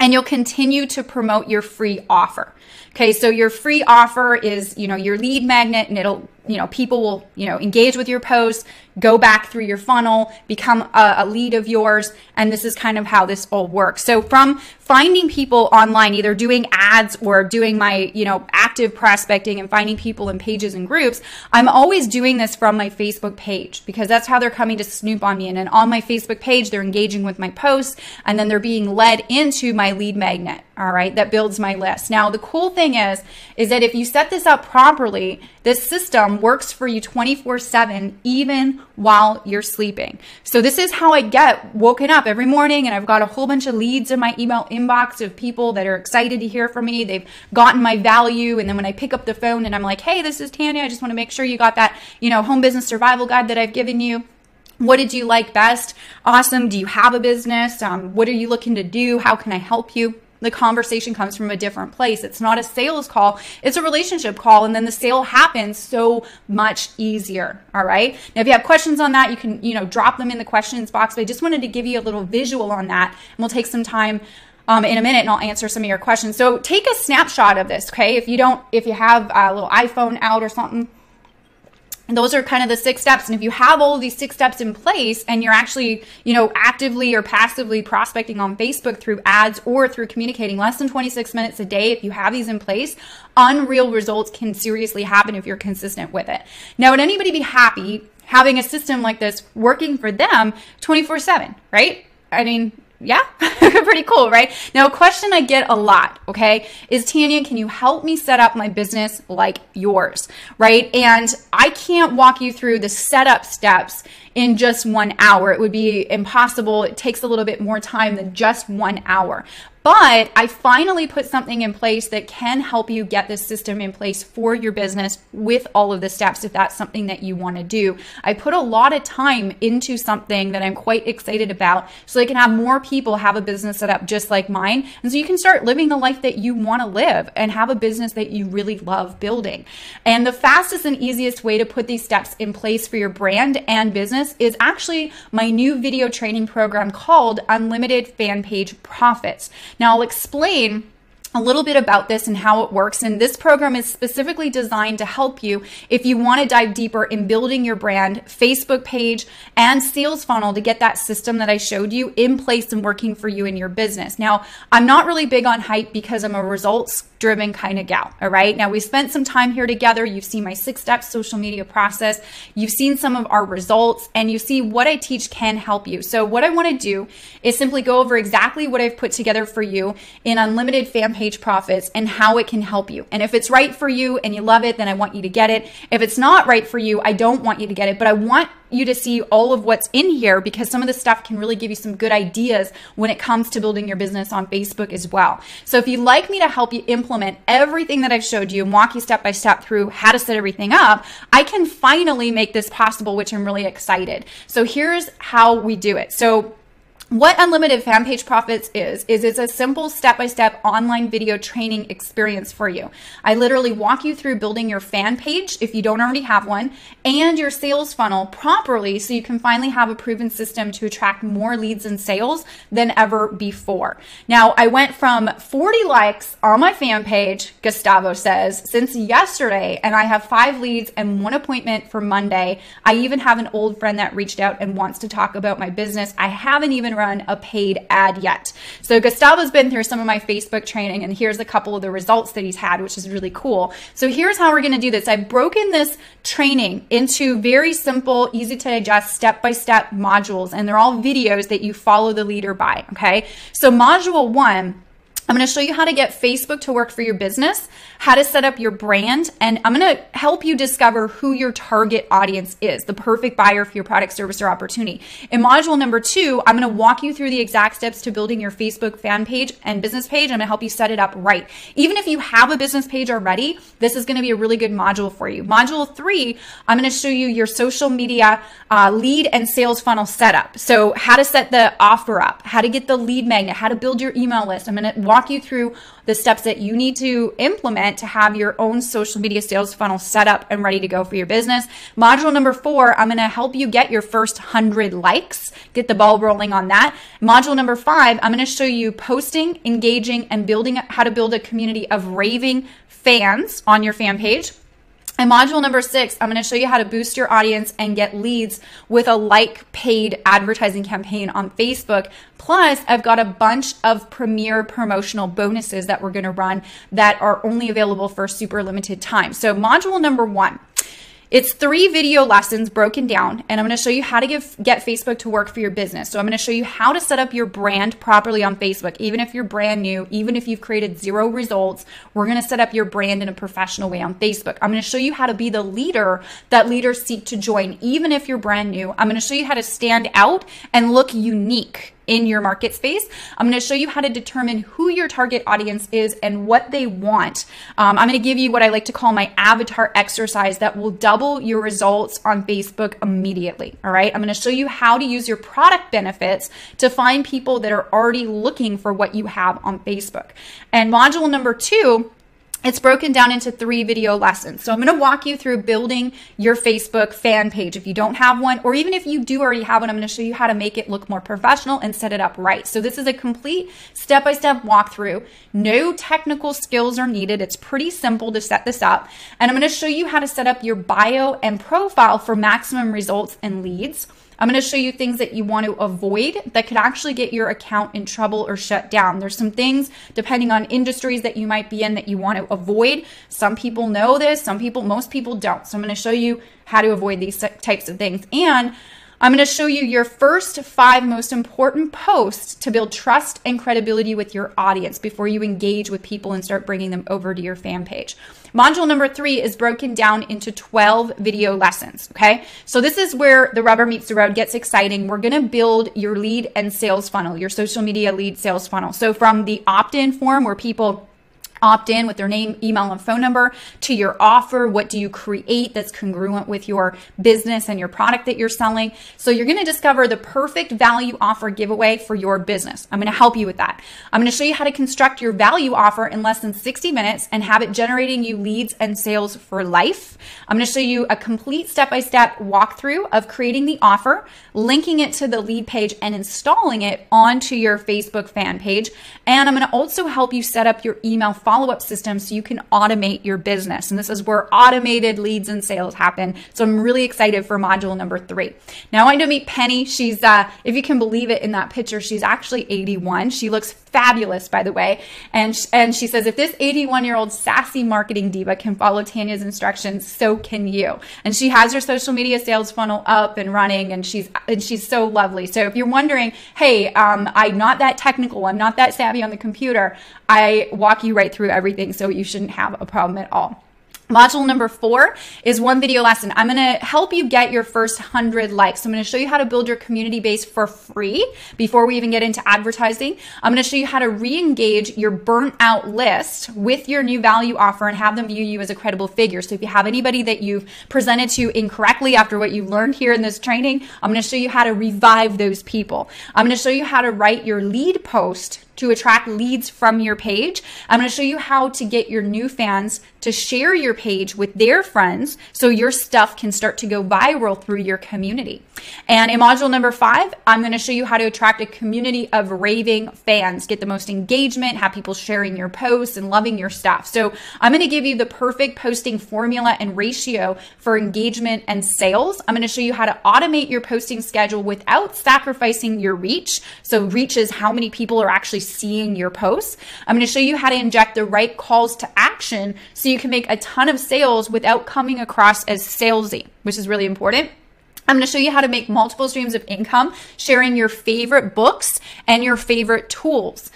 A: and you'll continue to promote your free offer. Okay, so your free offer is, your lead magnet, and it'll, people will, engage with your posts, go back through your funnel, become a lead of yours. And this is kind of how this all works. So from finding people online, either doing ads or doing my, active prospecting and finding people in pages and groups, I'm always doing this from my Facebook page because that's how they're coming to snoop on me. And then on my Facebook page, they're engaging with my posts and then they're being led into my lead magnet. All right, that builds my list. Now, the cool thing is that if you set this up properly, this system works for you 24/7, even while you're sleeping. So this is how I get woken up every morning, and I've got a whole bunch of leads in my email inbox of people that are excited to hear from me. They've gotten my value, and then when I pick up the phone and I'm like, hey, this is Tanya. I just want to make sure you got that, home business survival guide that I've given you. What did you like best? Awesome. Do you have a business? What are you looking to do? How can I help you? The conversation comes from a different place. It's not a sales call. It's a relationship call. And then the sale happens so much easier. All right. Now, if you have questions on that, you can, drop them in the questions box. But I just wanted to give you a little visual on that. And we'll take some time in a minute and I'll answer some of your questions. So take a snapshot of this. Okay. If you have a little iPhone out or something, and those are kind of the 6 steps. And if you have all of these 6 steps in place and you're actually, actively or passively prospecting on Facebook through ads or through communicating less than 26 minutes a day, if you have these in place, unreal results can seriously happen if you're consistent with it. Now, would anybody be happy having a system like this working for them 24/7, right? I mean, yeah, pretty cool, right? Now, a question I get a lot, okay, is Tanya, can you help me set up my business like yours, right? And I can't walk you through the setup steps in just 1 hour. It would be impossible. It takes a little bit more time than just 1 hour. But I finally put something in place that can help you get this system in place for your business with all of the steps if that's something that you want to do. I put a lot of time into something that I'm quite excited about so I can have more people have a business set up just like mine. And so you can start living the life that you want to live and have a business that you really love building. And the fastest and easiest way to put these steps in place for your brand and business is actually my new video training program called Unlimited Fan Page Profits. Now, I'll explain a little bit about this and how it works. And this program is specifically designed to help you if you want to dive deeper in building your brand, Facebook page, and sales funnel to get that system that I showed you in place and working for you in your business. Now, I'm not really big on hype because I'm a results driven kind of gal. All right. Now, we spent some time here together. You've seen my 6-step social media process. You've seen some of our results, and you see what I teach can help you. So what I want to do is simply go over exactly what I've put together for you in Unlimited Fan Page Profits and how it can help you. And if it's right for you and you love it, then I want you to get it. If it's not right for you, I don't want you to get it, but I want you to see all of what's in here because some of the stuff can really give you some good ideas when it comes to building your business on Facebook as well. So if you'd like me to help you implement everything that I've showed you and walk you step by step through how to set everything up, I can finally make this possible, which I'm really excited. So here's how we do it. So what Unlimited Fan Page Profits is it's a simple step-by-step online video training experience for you. I literally walk you through building your fan page if you don't already have one and your sales funnel properly so you can finally have a proven system to attract more leads and sales than ever before. Now, I went from 40 likes on my fan page, Gustavo says, since yesterday, and I have 5 leads and 1 appointment for Monday. I even have an old friend that reached out and wants to talk about my business. I haven't even run a paid ad yet. So Gustavo's been through some of my Facebook training, and here's a couple of the results that he's had, which is really cool. So here's how we're going to do this. I've broken this training into very simple, easy to digest, step-by-step modules, and they're all videos that you follow the leader by, okay? So module 1, I'm going to show you how to get Facebook to work for your business, how to set up your brand, and I'm going to help you discover who your target audience is, the perfect buyer for your product, service, or opportunity. In module number 2, I'm going to walk you through the exact steps to building your Facebook fan page and business page. I'm going to help you set it up right. Even if you have a business page already, this is going to be a really good module for you. Module 3, I'm going to show you your social media lead and sales funnel setup. So how to set the offer up, how to get the lead magnet, how to build your email list. I'm going to walk you through the steps that you need to implement to have your own social media sales funnel set up and ready to go for your business. Module number 4, I'm going to help you get your first 100 likes, get the ball rolling on that. Module number 5, I'm going to show you posting, engaging, and building how to build a community of raving fans on your fan page. And module number 6, I'm going to show you how to boost your audience and get leads with a paid advertising campaign on Facebook. Plus, I've got a bunch of premier promotional bonuses that we're going to run that are only available for a super limited time. So module number 1. It's 3 video lessons broken down, and I'm going to show you how to get Facebook to work for your business. So I'm going to show you how to set up your brand properly on Facebook. Even if you're brand new, even if you've created 0 results, we're going to set up your brand in a professional way on Facebook. I'm going to show you how to be the leader that leaders seek to join, even if you're brand new. I'm going to show you how to stand out and look unique in your market space. I'm going to show you how to determine who your target audience is and what they want. I'm going to give you what I like to call my avatar exercise that will double your results on Facebook immediately. All right. I'm going to show you how to use your product benefits to find people that are already looking for what you have on Facebook. And module number 2, it's broken down into 3 video lessons. So I'm going to walk you through building your Facebook fan page if you don't have one, or even if you do already have one, I'm going to show you how to make it look more professional and set it up right. So this is a complete step-by-step walkthrough. No technical skills are needed. It's pretty simple to set this up. And I'm going to show you how to set up your bio and profile for maximum results and leads. I'm going to show you things that you want to avoid that could actually get your account in trouble or shut down. There's some things, depending on industries that you might be in, that you want to avoid. Some people know this, most people don't. So I'm going to show you how to avoid these types of things. And I'm going to show you your first 5 most important posts to build trust and credibility with your audience before you engage with people and start bringing them over to your fan page. Module number 3 is broken down into 12 video lessons, okay? So this is where the rubber meets the road, gets exciting. We're going to build your lead and sales funnel, your social media lead sales funnel. So from the opt-in form where people opt in with their name, email, and phone number to your offer. What do you create that's congruent with your business and your product that you're selling? So you're going to discover the perfect value offer giveaway for your business. I'm going to help you with that. I'm going to show you how to construct your value offer in less than 60 minutes and have it generating you leads and sales for life. I'm going to show you a complete step-by-step walkthrough of creating the offer, linking it to the lead page, and installing it onto your Facebook fan page. And I'm going to also help you set up your email follow-up system so you can automate your business. And this is where automated leads and sales happen. So I'm really excited for module number 3. Now I want to meet Penny. She's, if you can believe it, in that picture, she's actually 81. She looks fabulous, by the way. And she says, if this 81-year-old sassy marketing diva can follow Tanya's instructions, so can you. And she has her social media sales funnel up and running, and she's so lovely. So if you're wondering, hey, I'm not that technical, I'm not that savvy on the computer, I walk you right through everything, so you shouldn't have a problem at all. Module number 4 is one video lesson. I'm going to help you get your first 100 likes. I'm going to show you how to build your community base for free before we even get into advertising. I'm going to show you how to re-engage your burnt out list with your new value offer and have them view you as a credible figure. So if you have anybody that you've presented to incorrectly after what you learned here in this training, I'm going to show you how to revive those people. I'm going to show you how to write your lead post to attract leads from your page. I'm going to show you how to get your new fans to share your page with their friends so your stuff can start to go viral through your community. And in module number 5, I'm going to show you how to attract a community of raving fans, get the most engagement, have people sharing your posts and loving your stuff. So I'm going to give you the perfect posting formula and ratio for engagement and sales. I'm going to show you how to automate your posting schedule without sacrificing your reach. So reach is how many people are actually seeing your posts. I'm going to show you how to inject the right calls to action so you can make a ton of sales without coming across as salesy, which is really important. I'm going to show you how to make multiple streams of income, sharing your favorite books and your favorite tools.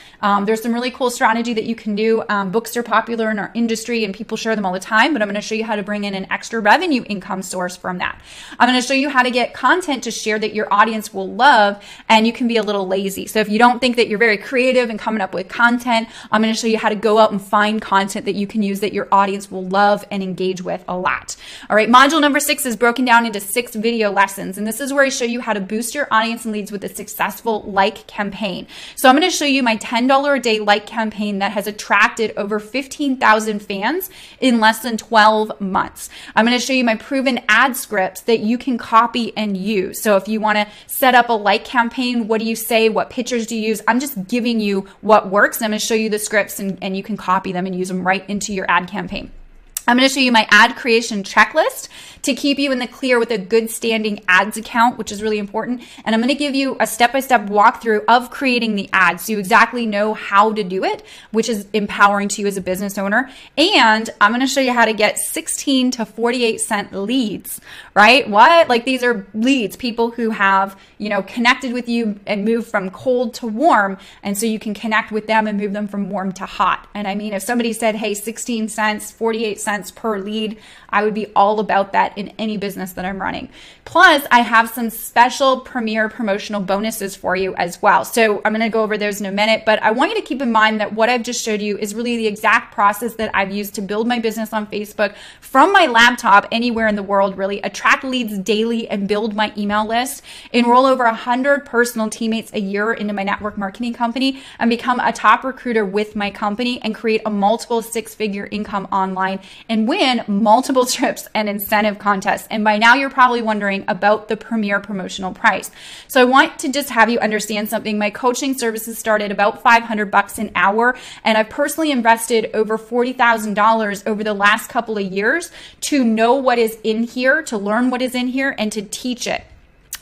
A: There's some really cool strategy that you can do. Books are popular in our industry and people share them all the time, but I'm going to show you how to bring in an extra revenue income source from that. I'm going to show you how to get content to share that your audience will love, and you can be a little lazy. So if you don't think that you're very creative and coming up with content, I'm going to show you how to go out and find content that you can use that your audience will love and engage with a lot. All right, module number 6 is broken down into 6 video lessons, and this is where I show you how to boost your audience and leads with a successful like campaign. So I'm going to show you my $10 a day like campaign that has attracted over 15,000 fans in less than 12 months. I'm going to show you my proven ad scripts that you can copy and use. So if you want to set up a like campaign, what do you say? What pictures do you use? I'm just giving you what works. I'm going to show you the scripts and you can copy them and use them right into your ad campaign. I'm going to show you my ad creation checklist to keep you in the clear with a good standing ads account, which is really important. And I'm going to give you a step-by-step walkthrough of creating the ads so you exactly know how to do it, which is empowering to you as a business owner. And I'm going to show you how to get 16 to 48 cent leads, right? What? Like, these are leads, people who have, connected with you and moved from cold to warm. And so you can connect with them and move them from warm to hot. And I mean, if somebody said, hey, 16 cents, 48 cents per lead, I would be all about that in any business that I'm running. Plus, I have some special premier promotional bonuses for you as well. So I'm going to go over those in a minute, but I want you to keep in mind that what I've just showed you is really the exact process that I've used to build my business on Facebook from my laptop anywhere in the world, really attract leads daily and build my email list, enroll over 100 personal teammates a year into my network marketing company, and become a top recruiter with my company and create a multiple 6-figure income online and win multiple trips and incentive contests. And by now you're probably wondering about the premier promotional price. So I want to just have you understand something. My coaching services start at about $500 an hour, and I've personally invested over $40,000 over the last couple of years to know what is in here, to learn what is in here, and to teach it.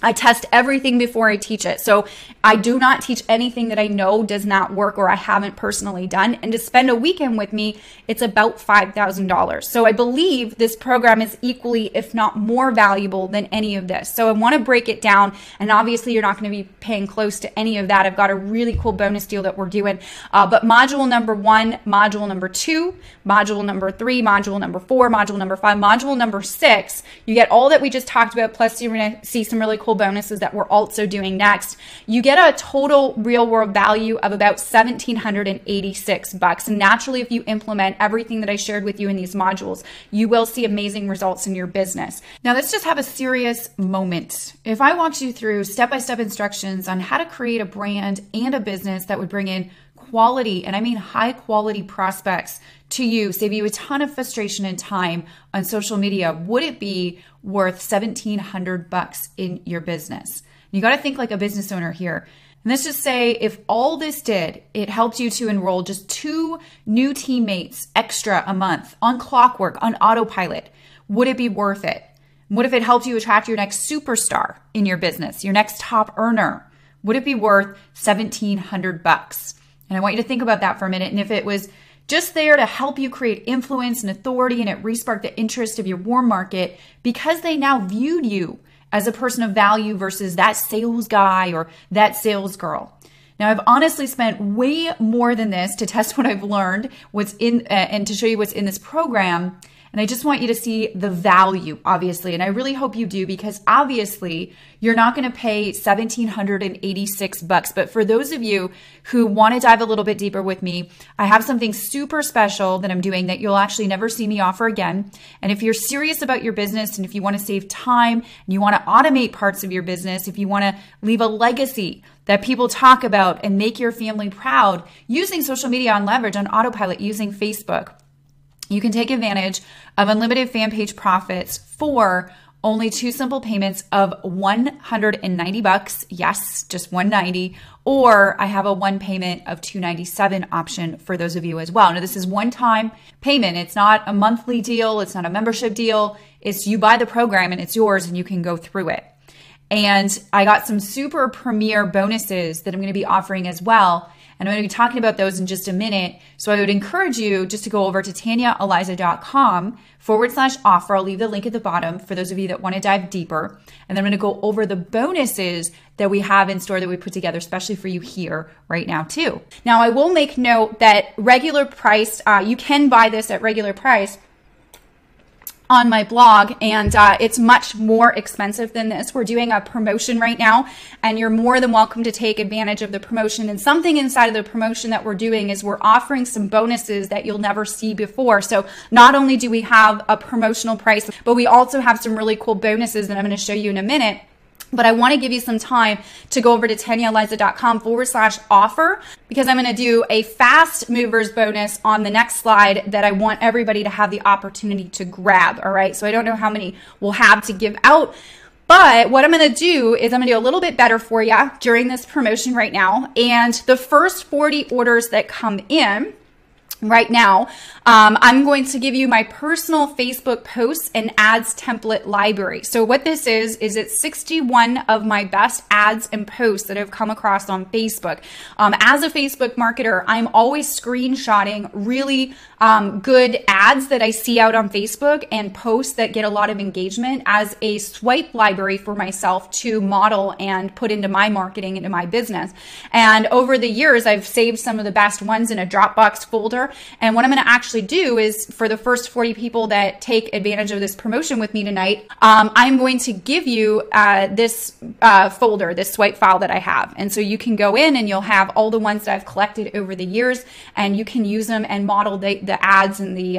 A: I test everything before I teach it. So I do not teach anything that I know does not work or I haven't personally done. And to spend a weekend with me, it's about $5,000. So I believe this program is equally, if not more valuable than any of this. So I want to break it down. And obviously you're not going to be paying close to any of that. I've got a really cool bonus deal that we're doing. But module number 1, module number 2, module number 3, module number 4, module number 5, module number 6, you get all that we just talked about. Plus you're going to see some really cool cool bonuses that we're also doing next. You get a total real world value of about $1,786. And naturally, if you implement everything that I shared with you in these modules, you will see amazing results in your business. Now, let's just have a serious moment. If I walked you through step-by-step instructions on how to create a brand and a business that would bring in quality, and I mean high quality prospects to you, save you a ton of frustration and time on social media, would it be worth $1,700 in your business? You got to think like a business owner here. And let's just say if all this did, it helped you to enroll just 2 new teammates extra a month on Clockwork, on autopilot, would it be worth it? What if it helped you attract your next superstar in your business, your next top earner? Would it be worth $1,700? And I want you to think about that for a minute. And if it was just there to help you create influence and authority, and it re-sparked the interest of your warm market because they now viewed you as a person of value versus that sales guy or that sales girl. Now, I've honestly spent way more than this to test what I've learned, what's in, and to show you what's in this program. And I just want you to see the value, obviously. And I really hope you do, because obviously you're not going to pay $1,786. But for those of you who want to dive a little bit deeper with me, I have something super special that I'm doing that you'll actually never see me offer again. And if you're serious about your business, and if you want to save time and you want to automate parts of your business, if you want to leave a legacy that people talk about and make your family proud using social media on leverage, on autopilot, using Facebook, you can take advantage of unlimited fan page profits for only 2 simple payments of $190. Yes, just $190. Or I have a 1 payment of $297 option for those of you as well. Now, this is one-time payment. It's not a monthly deal. It's not a membership deal. It's you buy the program and it's yours and you can go through it. And I got some super premier bonuses that I'm going to be offering as well. And I'm going to be talking about those in just a minute. So I would encourage you just to go over to TanyaEliza.com/offer. I'll leave the link at the bottom for those of you that want to dive deeper. And then I'm going to go over the bonuses that we have in store that we put together, especially for you here right now too. Now, I will make note that regular price, you can buy this at regular price on my blog, and it's much more expensive than this. We're doing a promotion right now, and you're more than welcome to take advantage of the promotion. And something inside of the promotion that we're doing is we're offering some bonuses that you'll never see before. So not only do we have a promotional price, but we also have some really cool bonuses that I'm going to show you in a minute. But I want to give you some time to go over to TanyaEliza.com/offer, because I'm going to do a fast movers bonus on the next slide that I want everybody to have the opportunity to grab. All right. So I don't know how many we'll have to give out, but what I'm going to do is I'm going to do a little bit better for you during this promotion right now. And the first 40 orders that come in right now, I'm going to give you my personal Facebook posts and ads template library. So what this is it's 61 of my best ads and posts that I've come across on Facebook. As a Facebook marketer, I'm always screenshotting really good ads that I see out on Facebook and posts that get a lot of engagement as a swipe library for myself to model and put into my marketing, into my business. And over the years, I've saved some of the best ones in a Dropbox folder. And what I'm going to actually do is, for the first 40 people that take advantage of this promotion with me tonight, I'm going to give you this folder, this swipe file that I have. And so you can go in and you'll have all the ones that I've collected over the years, and you can use them and model the ads and the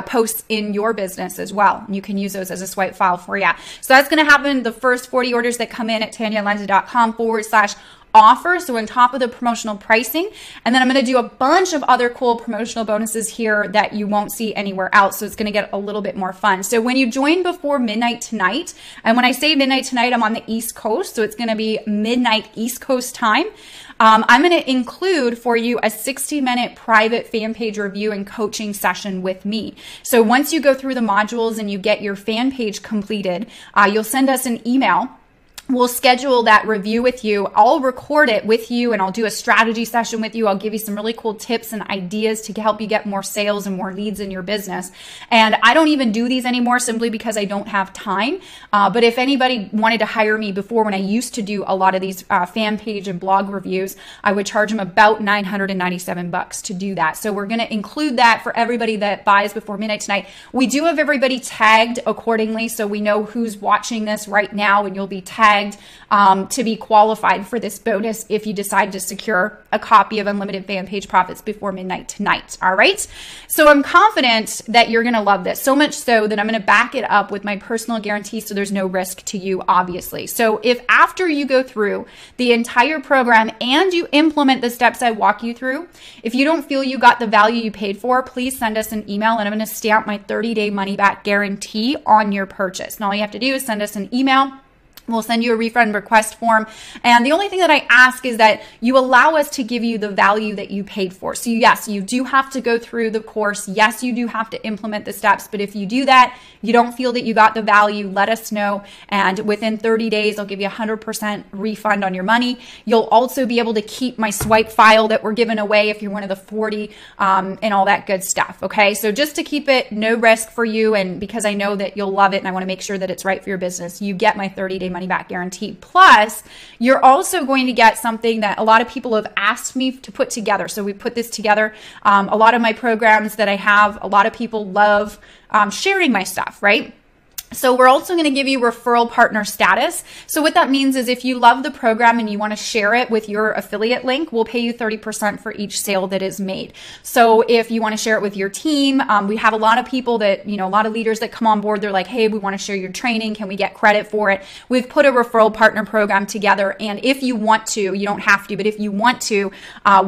A: posts in your business as well. You can use those as a swipe file for you. So that's going to happen the first 40 orders that come in at TanyaEliza.com/offer. So on top of the promotional pricing, and then I'm going to do a bunch of other cool promotional bonuses here that you won't see anywhere else. So it's going to get a little bit more fun. So when you join before midnight tonight, and when I say midnight tonight, I'm on the East Coast. So it's going to be midnight East Coast time. I'm going to include for you a 60-minute private fan page review and coaching session with me. So once you go through the modules and you get your fan page completed, you'll send us an email we'll schedule that review with you. I'll record it with you and I'll do a strategy session with you. I'll give you some really cool tips and ideas to help you get more sales and more leads in your business. And I don't even do these anymore simply because I don't have time. But if anybody wanted to hire me before, when I used to do a lot of these fan page and blog reviews, I would charge them about $997 to do that. So we're going to include that for everybody that buys before midnight tonight. We do have everybody tagged accordingly, so we know who's watching this right now, and you'll be tagged to be qualified for this bonus if you decide to secure a copy of Unlimited Fan Page Profits before midnight tonight. All right. So I'm confident that you're going to love this, so much so that I'm going to back it up with my personal guarantee, so there's no risk to you, obviously. So if after you go through the entire program and you implement the steps I walk you through, if you don't feel you got the value you paid for, please send us an email and I'm going to stamp my 30-day money-back guarantee on your purchase. And all you have to do is send us an email. We'll send you a refund request form. And the only thing that I ask is that you allow us to give you the value that you paid for. So yes, you do have to go through the course. Yes, you do have to implement the steps. But if you do that, you don't feel that you got the value, let us know. And within 30 days, I'll give you 100% refund on your money. You'll also be able to keep my swipe file that we're giving away if you're one of the 40 and all that good stuff. Okay, so just to keep it no risk for you, and because I know that you'll love it and I want to make sure that it's right for your business, you get my 30-day money back guarantee. Plus, you're also going to get something that a lot of people have asked me to put together. So we put this together. A lot of my programs that I have, a lot of people love sharing my stuff, right? So we're also going to give you referral partner status. So what that means is if you love the program and you want to share it with your affiliate link, we'll pay you 30% for each sale that is made. So if you want to share it with your team, we have a lot of people that, a lot of leaders that come on board. They're like, hey, we want to share your training. Can we get credit for it? We've put a referral partner program together. And if you want to, you don't have to, but if you want to,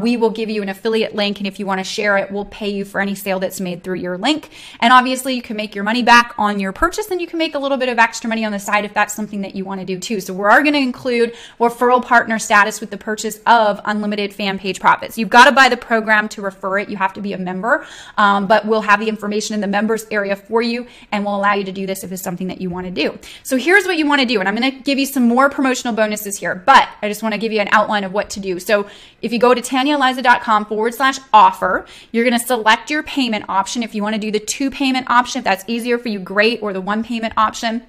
A: we will give you an affiliate link. And if you want to share it, we'll pay you for any sale that's made through your link. And obviously you can make your money back on your purchase, and you can make a little bit of extra money on the side if that's something that you want to do too. So we are going to include referral partner status with the purchase of Unlimited Fan Page Profits. You've got to buy the program to refer it. You have to be a member, but we'll have the information in the members area for you, and we'll allow you to do this if it's something that you want to do. So here's what you want to do, and I'm going to give you some more promotional bonuses here, but I just want to give you an outline of what to do. So if you go to TanyaEliza.com/offer, you're going to select your payment option. If you want to do the 2-payment option, if that's easier for you, great, or the 1-payment option.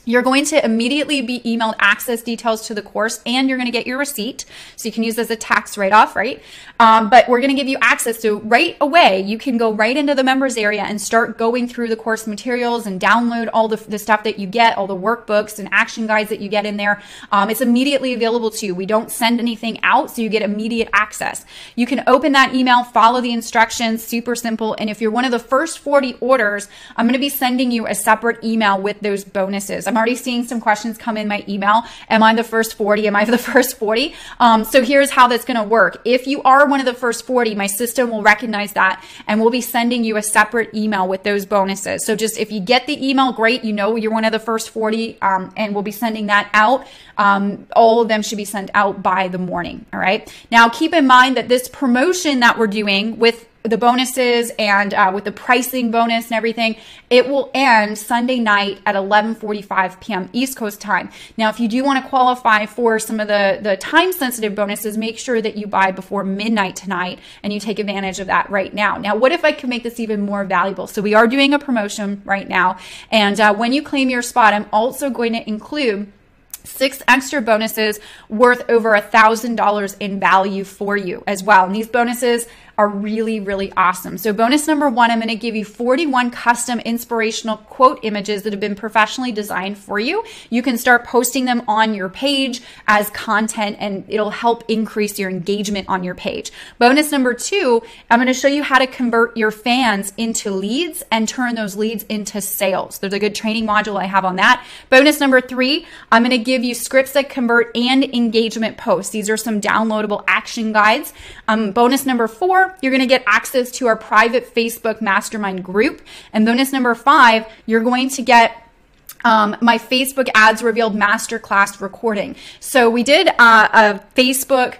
A: You're going to immediately be emailed access details to the course, and you're going to get your receipt. So you can use this as a tax write-off, right? But we're going to give you access. So right away, you can go right into the members area and start going through the course materials and download all the stuff that you get, all the workbooks and action guides that you get in there. It's immediately available to you. We don't send anything out, so you get immediate access. You can open that email, follow the instructions, super simple. And if you're one of the first 40 orders, I'm going to be sending you a separate email with those bonuses. I'm already seeing some questions come in my email. Am I the first 40? Am I the first 40? So here's how that's going to work. If you are one of the first 40, my system will recognize that, and we'll be sending you a separate email with those bonuses. So just if you get the email, great, you're one of the first 40, and we'll be sending that out. All of them should be sent out by the morning. All right. Now keep in mind that this promotion that we're doing with the bonuses and with the pricing bonus and everything, it will end Sunday night at 11:45 p.m. East Coast time. Now, if you do want to qualify for some of the time-sensitive bonuses, make sure that you buy before midnight tonight and you take advantage of that right now. Now, what if I can make this even more valuable? So we are doing a promotion right now, and when you claim your spot, I'm also going to include 6 extra bonuses worth over $1,000 in value for you as well. And these bonuses are really, really awesome. So bonus number 1, I'm going to give you 41 custom inspirational quote images that have been professionally designed for you. You can start posting them on your page as content, and it'll help increase your engagement on your page. Bonus number 2, I'm going to show you how to convert your fans into leads and turn those leads into sales. There's a good training module I have on that. Bonus number 3, I'm going to give you scripts that convert and engagement posts. These are some downloadable action guides. Bonus number 4, you're going to get access to our private Facebook mastermind group. And bonus number 5, you're going to get my Facebook Ads Revealed Masterclass recording. So we did a Facebook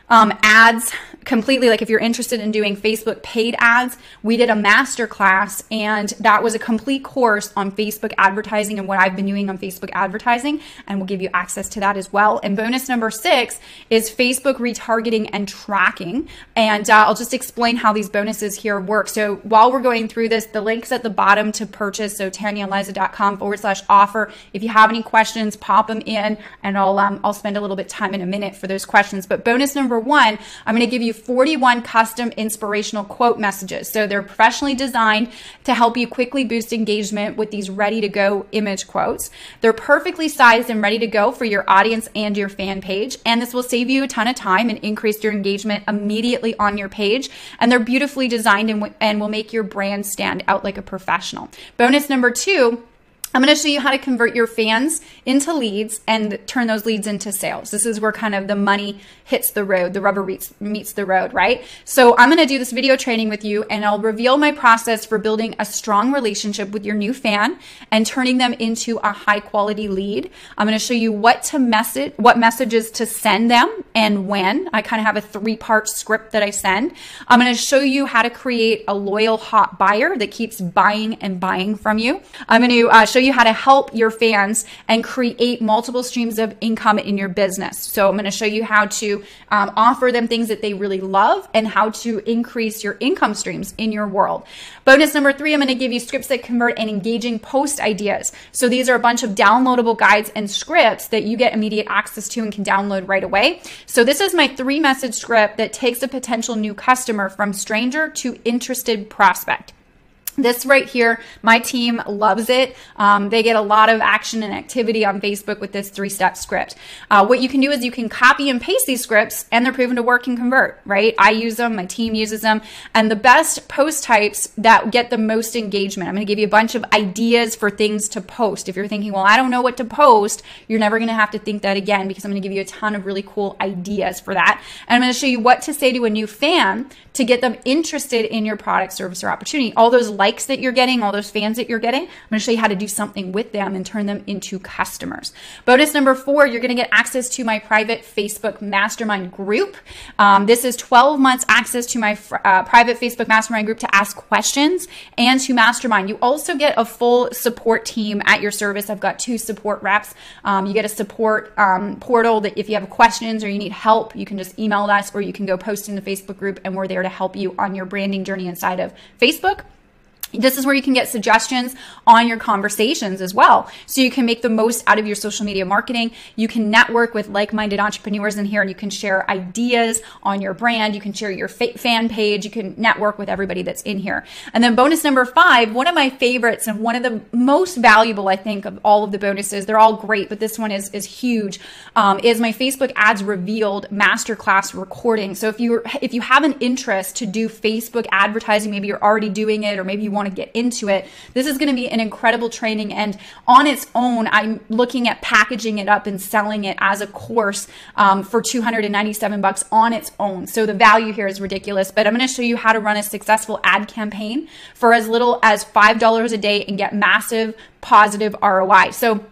A: ads completely, like if you're interested in doing Facebook paid ads, we did a masterclass, and that was a complete course on Facebook advertising and what I've been doing on Facebook advertising, and we'll give you access to that as well. And bonus number 6 is Facebook retargeting and tracking, and I'll just explain how these bonuses here work. So while we're going through this, the link's at the bottom to purchase, so TanyaEliza.com/offer. If you have any questions, pop them in, and I'll spend a little bit of time in a minute for those questions. But bonus number 1, I'm going to give you 41 custom inspirational quote messages. So they're professionally designed to help you quickly boost engagement with these ready to go image quotes. They're perfectly sized and ready to go for your audience and your fan page. And this will save you a ton of time and increase your engagement immediately on your page. And they're beautifully designed and will make your brand stand out like a professional. Bonus number 2, I'm going to show you how to convert your fans into leads and turn those leads into sales. This is where kind of the money hits the road, the rubber meets the road, right? So I'm going to do this video training with you, and I'll reveal my process for building a strong relationship with your new fan and turning them into a high quality lead. I'm going to show you what messages to send them and when. I kind of have a 3-part script that I send. I'm going to show you how to create a loyal hot buyer that keeps buying and buying from you. I'm going to show you how to help your fans and create multiple streams of income in your business. So I'm going to show you how to offer them things that they really love and how to increase your income streams in your world. Bonus number 3, I'm going to give you scripts that convert and engaging post ideas. So these are a bunch of downloadable guides and scripts that you get immediate access to and can download right away. So this is my 3-message script that takes a potential new customer from stranger to interested prospect. This right here, my team loves it. They get a lot of action and activity on Facebook with this 3-step script. What you can do is you can copy and paste these scripts, and they're proven to work and convert, right? I use them, my team uses them, and the best post types that get the most engagement. I'm going to give you a bunch of ideas for things to post. If you're thinking, well, I don't know what to post, you're never going to have to think that again, because I'm going to give you a ton of really cool ideas for that. And I'm going to show you what to say to a new fan to get them interested in your product, service, or opportunity. All those likes that you're getting, all those fans that you're getting, I'm going to show you how to do something with them and turn them into customers. Bonus number 4, you're going to get access to my private Facebook mastermind group. This is 12 months access to my private Facebook mastermind group to ask questions and to mastermind. You also get a full support team at your service. I've got 2 support reps. You get a support portal that if you have questions or you need help, you can just email us, or you can go post in the Facebook group, and we're there to help you on your branding journey inside of Facebook. This is where you can get suggestions on your conversations as well. So you can make the most out of your social media marketing. You can network with like-minded entrepreneurs in here, and you can share ideas on your brand. You can share your fan page. You can network with everybody that's in here. And then bonus number 5, one of my favorites and one of the most valuable, I think, of all of the bonuses, they're all great, but this one is huge, is my Facebook Ads Revealed Masterclass recording. So if you have an interest to do Facebook advertising, maybe you're already doing it, or maybe you want to get into it, this is going to be an incredible training. And on its own, I'm looking at packaging it up and selling it as a course for $297 on its own. So the value here is ridiculous, but I'm going to show you how to run a successful ad campaign for as little as $5 a day and get massive positive ROI. So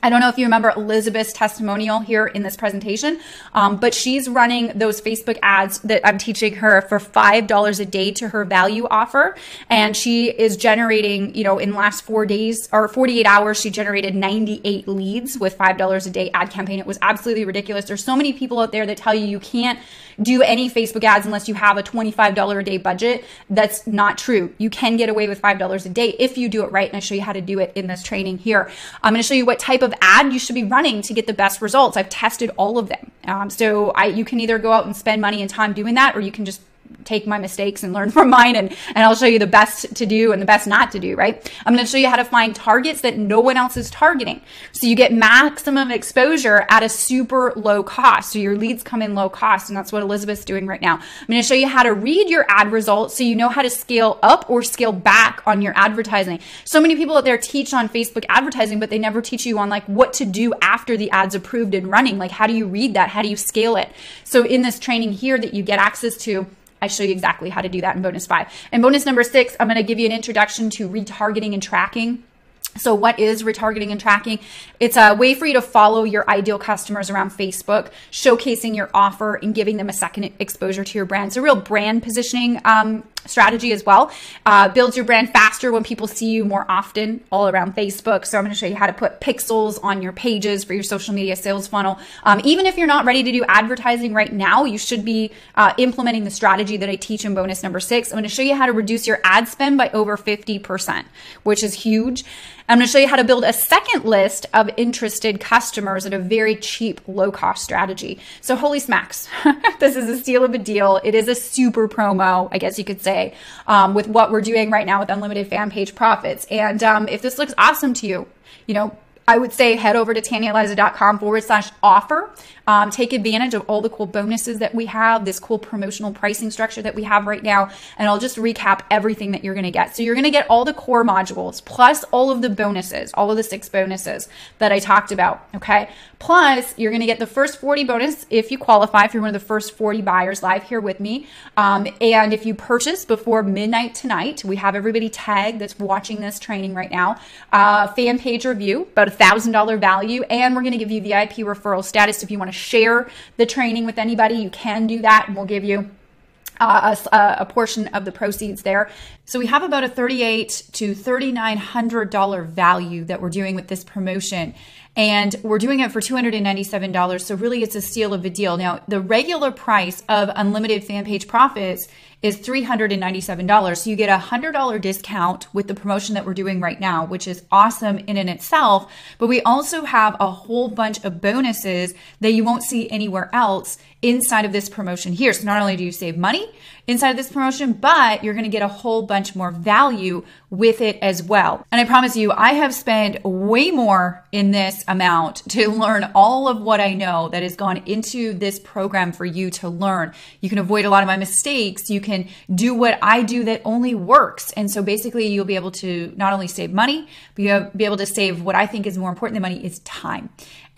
A: I don't know if you remember Elizabeth's testimonial here in this presentation, but she's running those Facebook ads that I'm teaching her for $5 a day to her value offer. And she is generating, in the last 4 days or 48 hours, she generated 98 leads with $5 a day ad campaign. It was absolutely ridiculous. There's so many people out there that tell you can't do any Facebook ads unless you have a $25 a day budget. That's not true. You can get away with $5 a day if you do it right. And I show you how to do it in this training here. I'm going to show you what type of ad you should be running to get the best results. I've tested all of them. You can either go out and spend money and time doing that, or you can just take my mistakes and learn from mine, and I'll show you the best to do and the best not to do, right? I'm going to show you how to find targets that no one else is targeting. So you get maximum exposure at a super low cost. So your leads come in low cost, and that's what Elizabeth's doing right now. I'm going to show you how to read your ad results so you know how to scale up or scale back on your advertising. So many people out there teach on Facebook advertising, but they never teach you on what to do after the ad's approved and running. How do you read that? How do you scale it? So in this training here that you get access to, I show you exactly how to do that in bonus 5. And bonus number 6, I'm going to give you an introduction to retargeting and tracking. So what is retargeting and tracking? It's a way for you to follow your ideal customers around Facebook, showcasing your offer and giving them a second exposure to your brand. It's a real brand positioning strategy as well. Builds your brand faster when people see you more often all around Facebook. So I'm going to show you how to put pixels on your pages for your social media sales funnel. Even if you're not ready to do advertising right now, you should be implementing the strategy that I teach in bonus number 6. I'm going to show you how to reduce your ad spend by over 50%, which is huge. I'm going to show you how to build a second list of interested customers at a very cheap, low-cost strategy. So holy smacks, this is a steal of a deal. It is a super promo, I guess you could say, with what we're doing right now with Unlimited Fan Page Profits. And if this looks awesome to you, I would say head over to TanyaEliza.com/offer. Take advantage of all the cool bonuses that we have, this cool promotional pricing structure that we have right now. And I'll just recap everything that you're going to get. So you're going to get all the core modules, plus all of the bonuses, all of the 6 bonuses that I talked about. Okay. Plus you're going to get the first 40 bonus if you qualify, if you're one of the first 40 buyers live here with me. And if you purchase before midnight tonight, we have everybody tagged that's watching this training right now, fan page review, about $1,000 value. And we're going to give you VIP referral status. If you want to share the training with anybody, you can do that, and we'll give you a portion of the proceeds there. So we have about a $3,800 to $3,900 value that we're doing with this promotion. And we're doing it for $297. So really it's a steal of a deal. Now, the regular price of Unlimited Fan Page Profits is $397. So you get a $100 discount with the promotion that we're doing right now, which is awesome in and itself. But we also have a whole bunch of bonuses that you won't see anywhere else inside of this promotion here. So not only do you save money inside of this promotion, but you're going to get a whole bunch more value with it as well. And I promise you, I have spent way more in this amount to learn all of what I know that has gone into this program for you to learn. You can avoid a lot of my mistakes. You can do what I do that only works. And so basically you'll be able to not only save money, but you'll be able to save what I think is more important than money is time.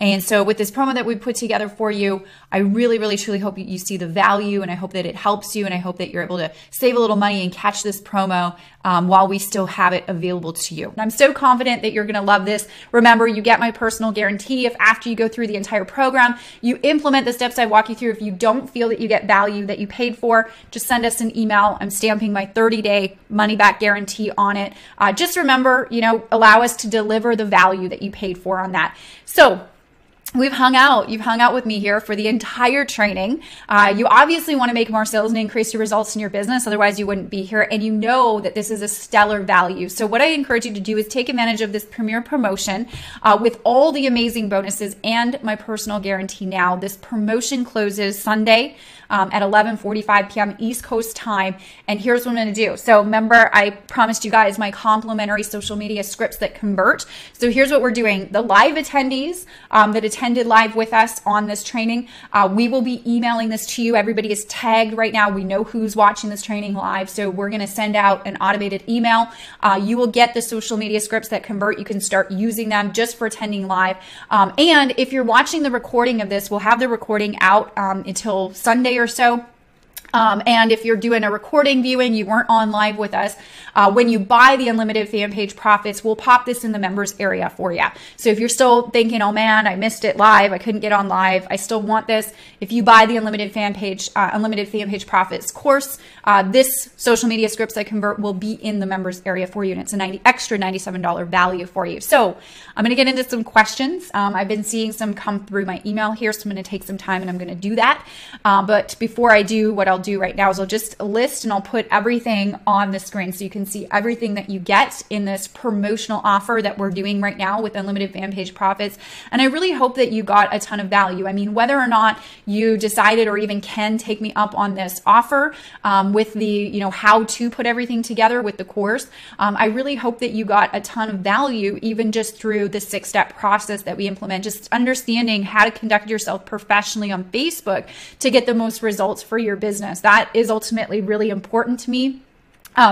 A: And so with this promo that we put together for you, I really, really, truly hope you see the value, and I hope that it helps you, and I hope that you're able to save a little money and catch this promo while we still have it available to you. And I'm so confident that you're going to love this. Remember, you get my personal guarantee if after you go through the entire program, you implement the steps I walk you through. If you don't feel that you get value that you paid for, just send us an email. I'm stamping my 30-day money-back guarantee on it. Just remember, allow us to deliver the value that you paid for on that. So we've hung out. You've hung out with me here for the entire training. You obviously want to make more sales and increase your results in your business. Otherwise, you wouldn't be here. And you know that this is a stellar value. So what I encourage you to do is take advantage of this premier promotion with all the amazing bonuses and my personal guarantee now. This promotion closes Sunday at 11:45 p.m. East Coast time. And here's what I'm going to do. So remember, I promised you guys my complimentary social media scripts that convert. So here's what we're doing. The live attendees that attended live with us on this training, we will be emailing this to you. Everybody is tagged right now. We know who's watching this training live. So we're going to send out an automated email. You will get the social media scripts that convert. You can start using them just for attending live. And if you're watching the recording of this, we'll have the recording out until Sunday or so. And if you're doing a recording viewing, you weren't on live with us, when you buy the Unlimited Fan Page Profits, we'll pop this in the members area for you. So if you're still thinking, oh man, I missed it live, I couldn't get on live, I still want this. If you buy the Unlimited Fan Page Profits course, this social media scripts I convert will be in the members area for you. And it's an extra $97 value for you. So I'm going to get into some questions. I've been seeing some come through my email here, so I'm going to take some time and I'm going to do that. But before I do, what I'll do right now is I'll just list and I'll put everything on the screen so you can see everything that you get in this promotional offer that we're doing right now with Unlimited Fan Page Profits. And I really hope that you got a ton of value. I mean, whether or not you decided or even can take me up on this offer with the, how to put everything together with the course, I really hope that you got a ton of value even just through the 6-step process that we implement, just understanding how to conduct yourself professionally on Facebook to get the most results for your business. That is ultimately really important to me.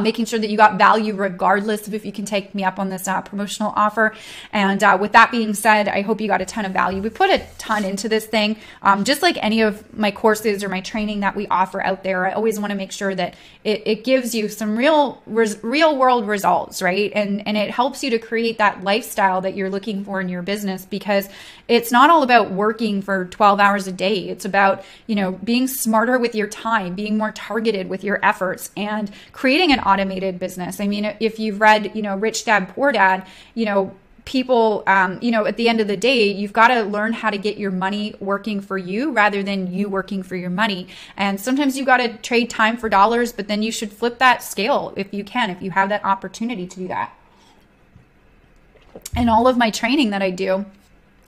A: making sure that you got value regardless of if you can take me up on this promotional offer. And with that being said, I hope you got a ton of value. We put a ton into this thing. Just like any of my courses or my training that we offer out there, I always want to make sure that it gives you some real world results, right? And it helps you to create that lifestyle that you're looking for in your business, because it's not all about working for 12 hours a day. It's about, being smarter with your time, being more targeted with your efforts, and creating an automated business. I mean, if you've read, Rich Dad, Poor Dad, people, at the end of the day, you've got to learn how to get your money working for you rather than you working for your money. And sometimes you got to trade time for dollars, but then you should flip that scale if you have that opportunity to do that. In all of my training that I do,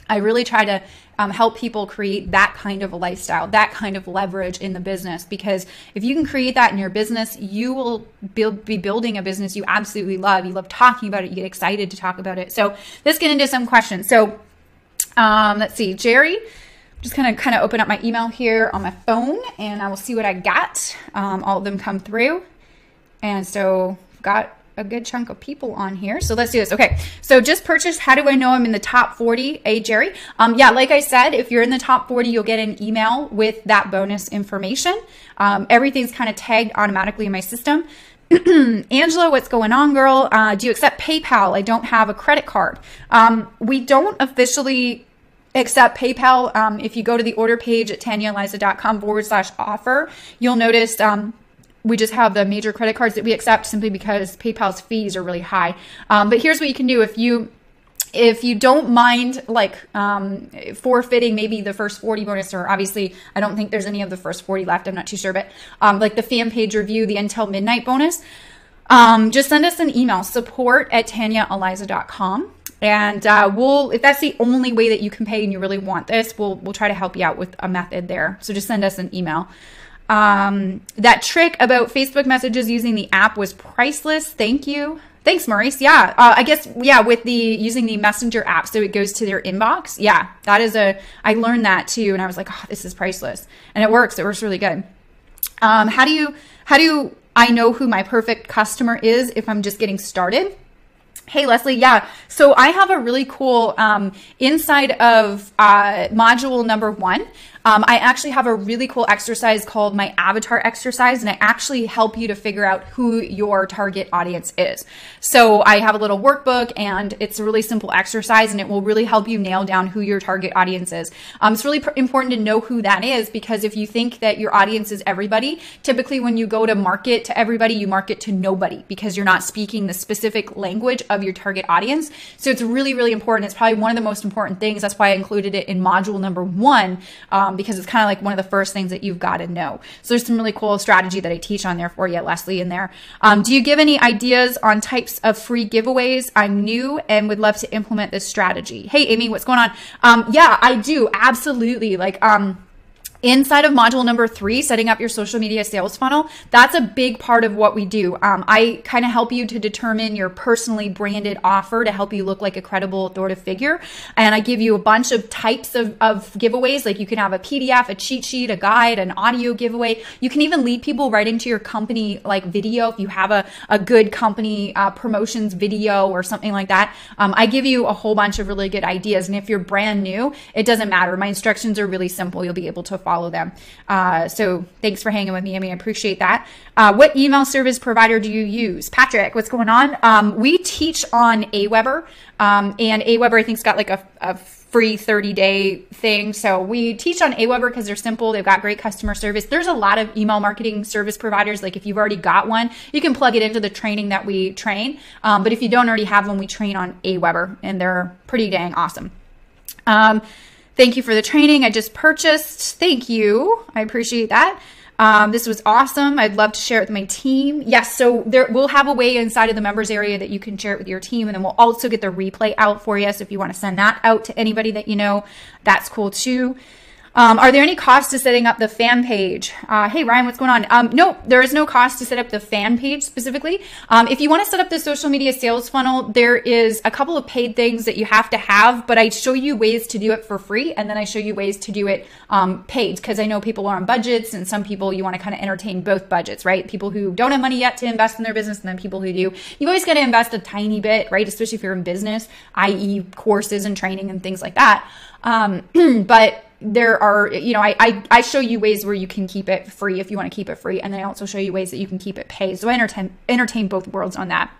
A: I really try to help people create that kind of a lifestyle, that kind of leverage in the business, because if you can create that in your business, you will be building a business you absolutely love. You love talking about it. You get excited to talk about it. So let's get into some questions. So let's see, Jerry, I'm just going to kind of open up my email here on my phone and I will see what I got. All of them come through. And so I've got a good chunk of people on here. So let's do this. Okay. So just purchased. How do I know I'm in the top 40? Hey, Jerry. Yeah, like I said, if you're in the top 40, you'll get an email with that bonus information. Everything's kind of tagged automatically in my system. Angela, what's going on, girl? Do you accept PayPal? I don't have a credit card. We don't officially accept PayPal. If you go to the order page at TanyaEliza.com/offer, you'll notice, we just have the major credit cards that we accept simply because PayPal's fees are really high. But here's what you can do. If you don't mind forfeiting maybe the first 40 bonus, or obviously I don't think there's any of the first 40 left, I'm not too sure, but like the fan page review, the Until Midnight bonus, just send us an email, support@TanyaEliza.com. And if that's the only way that you can pay and you really want this, we'll try to help you out with a method there. So just send us an email. That trick about Facebook messages using the app was priceless. Thank you. Thanks, Maurice. Yeah. I guess, with using the Messenger app, so it goes to their inbox. Yeah, I learned that too. And I was like, oh, this is priceless. And it works really good. How do I know who my perfect customer is if I'm just getting started? Hey, Leslie. Yeah. So I have a really cool, inside of module number 1, I actually have a really cool exercise called my avatar exercise, and I actually help you to figure out who your target audience is. So I have a little workbook, and it's a really simple exercise, and it will really help you nail down who your target audience is. It's really important to know who that is, because if you think that your audience is everybody, typically when you go to market to everybody, you market to nobody, because you're not speaking the specific language of your target audience. So it's really, really important. It's probably one of the most important things. That's why I included it in module number 1, because it's kind of like one of the first things that you've got to know. So there's some really cool strategy that I teach on there for you, Leslie, in there. Do you give any ideas on types of free giveaways? I'm new and would love to implement this strategy. Hey, Amy, what's going on? Yeah, I do. Absolutely. Inside of module number 3, setting up your social media sales funnel, that's a big part of what we do. I kind of help you to determine your personally branded offer to help you look like a credible, authoritative figure. And I give you a bunch of types of giveaways. Like you can have a PDF, a cheat sheet, a guide, an audio giveaway. You can even lead people right into your company video if you have a good company promotions video or something like that. I give you a whole bunch of really good ideas. And if you're brand new, it doesn't matter. My instructions are really simple. You'll be able to follow them. So thanks for hanging with me, Amy. I appreciate that. What email service provider do you use? Patrick, what's going on? We teach on Aweber, and Aweber I think's got like a free 30-day thing. So we teach on Aweber because they're simple. They've got great customer service. There's a lot of email marketing service providers. Like if you've already got one, you can plug it into the training that we train. But if you don't already have one, we train on Aweber, and they're pretty dang awesome. Thank you for the training I just purchased. Thank you. I appreciate that. This was awesome. I'd love to share it with my team. Yes, so we'll have a way inside of the members area that you can share it with your team, and then we'll also get the replay out for you. So if you want to send that out to anybody that you know, that's cool too. Are there any costs to setting up the fan page? Hey, Ryan, what's going on? No, there is no cost to set up the fan page specifically. If you want to set up the social media sales funnel, there is a couple of paid things that you have to have, but I show you ways to do it for free. And then I show you ways to do it paid, because I know people are on budgets, and some people you want to kind of entertain both budgets, right? People who don't have money yet to invest in their business, and then people who do. You always got to invest a tiny bit, right? Especially if you're in business, i.e. courses and training and things like that. But there are, I show you ways where you can keep it free if you want to keep it free. And then I also show you ways that you can keep it paid. So I entertain both worlds on that.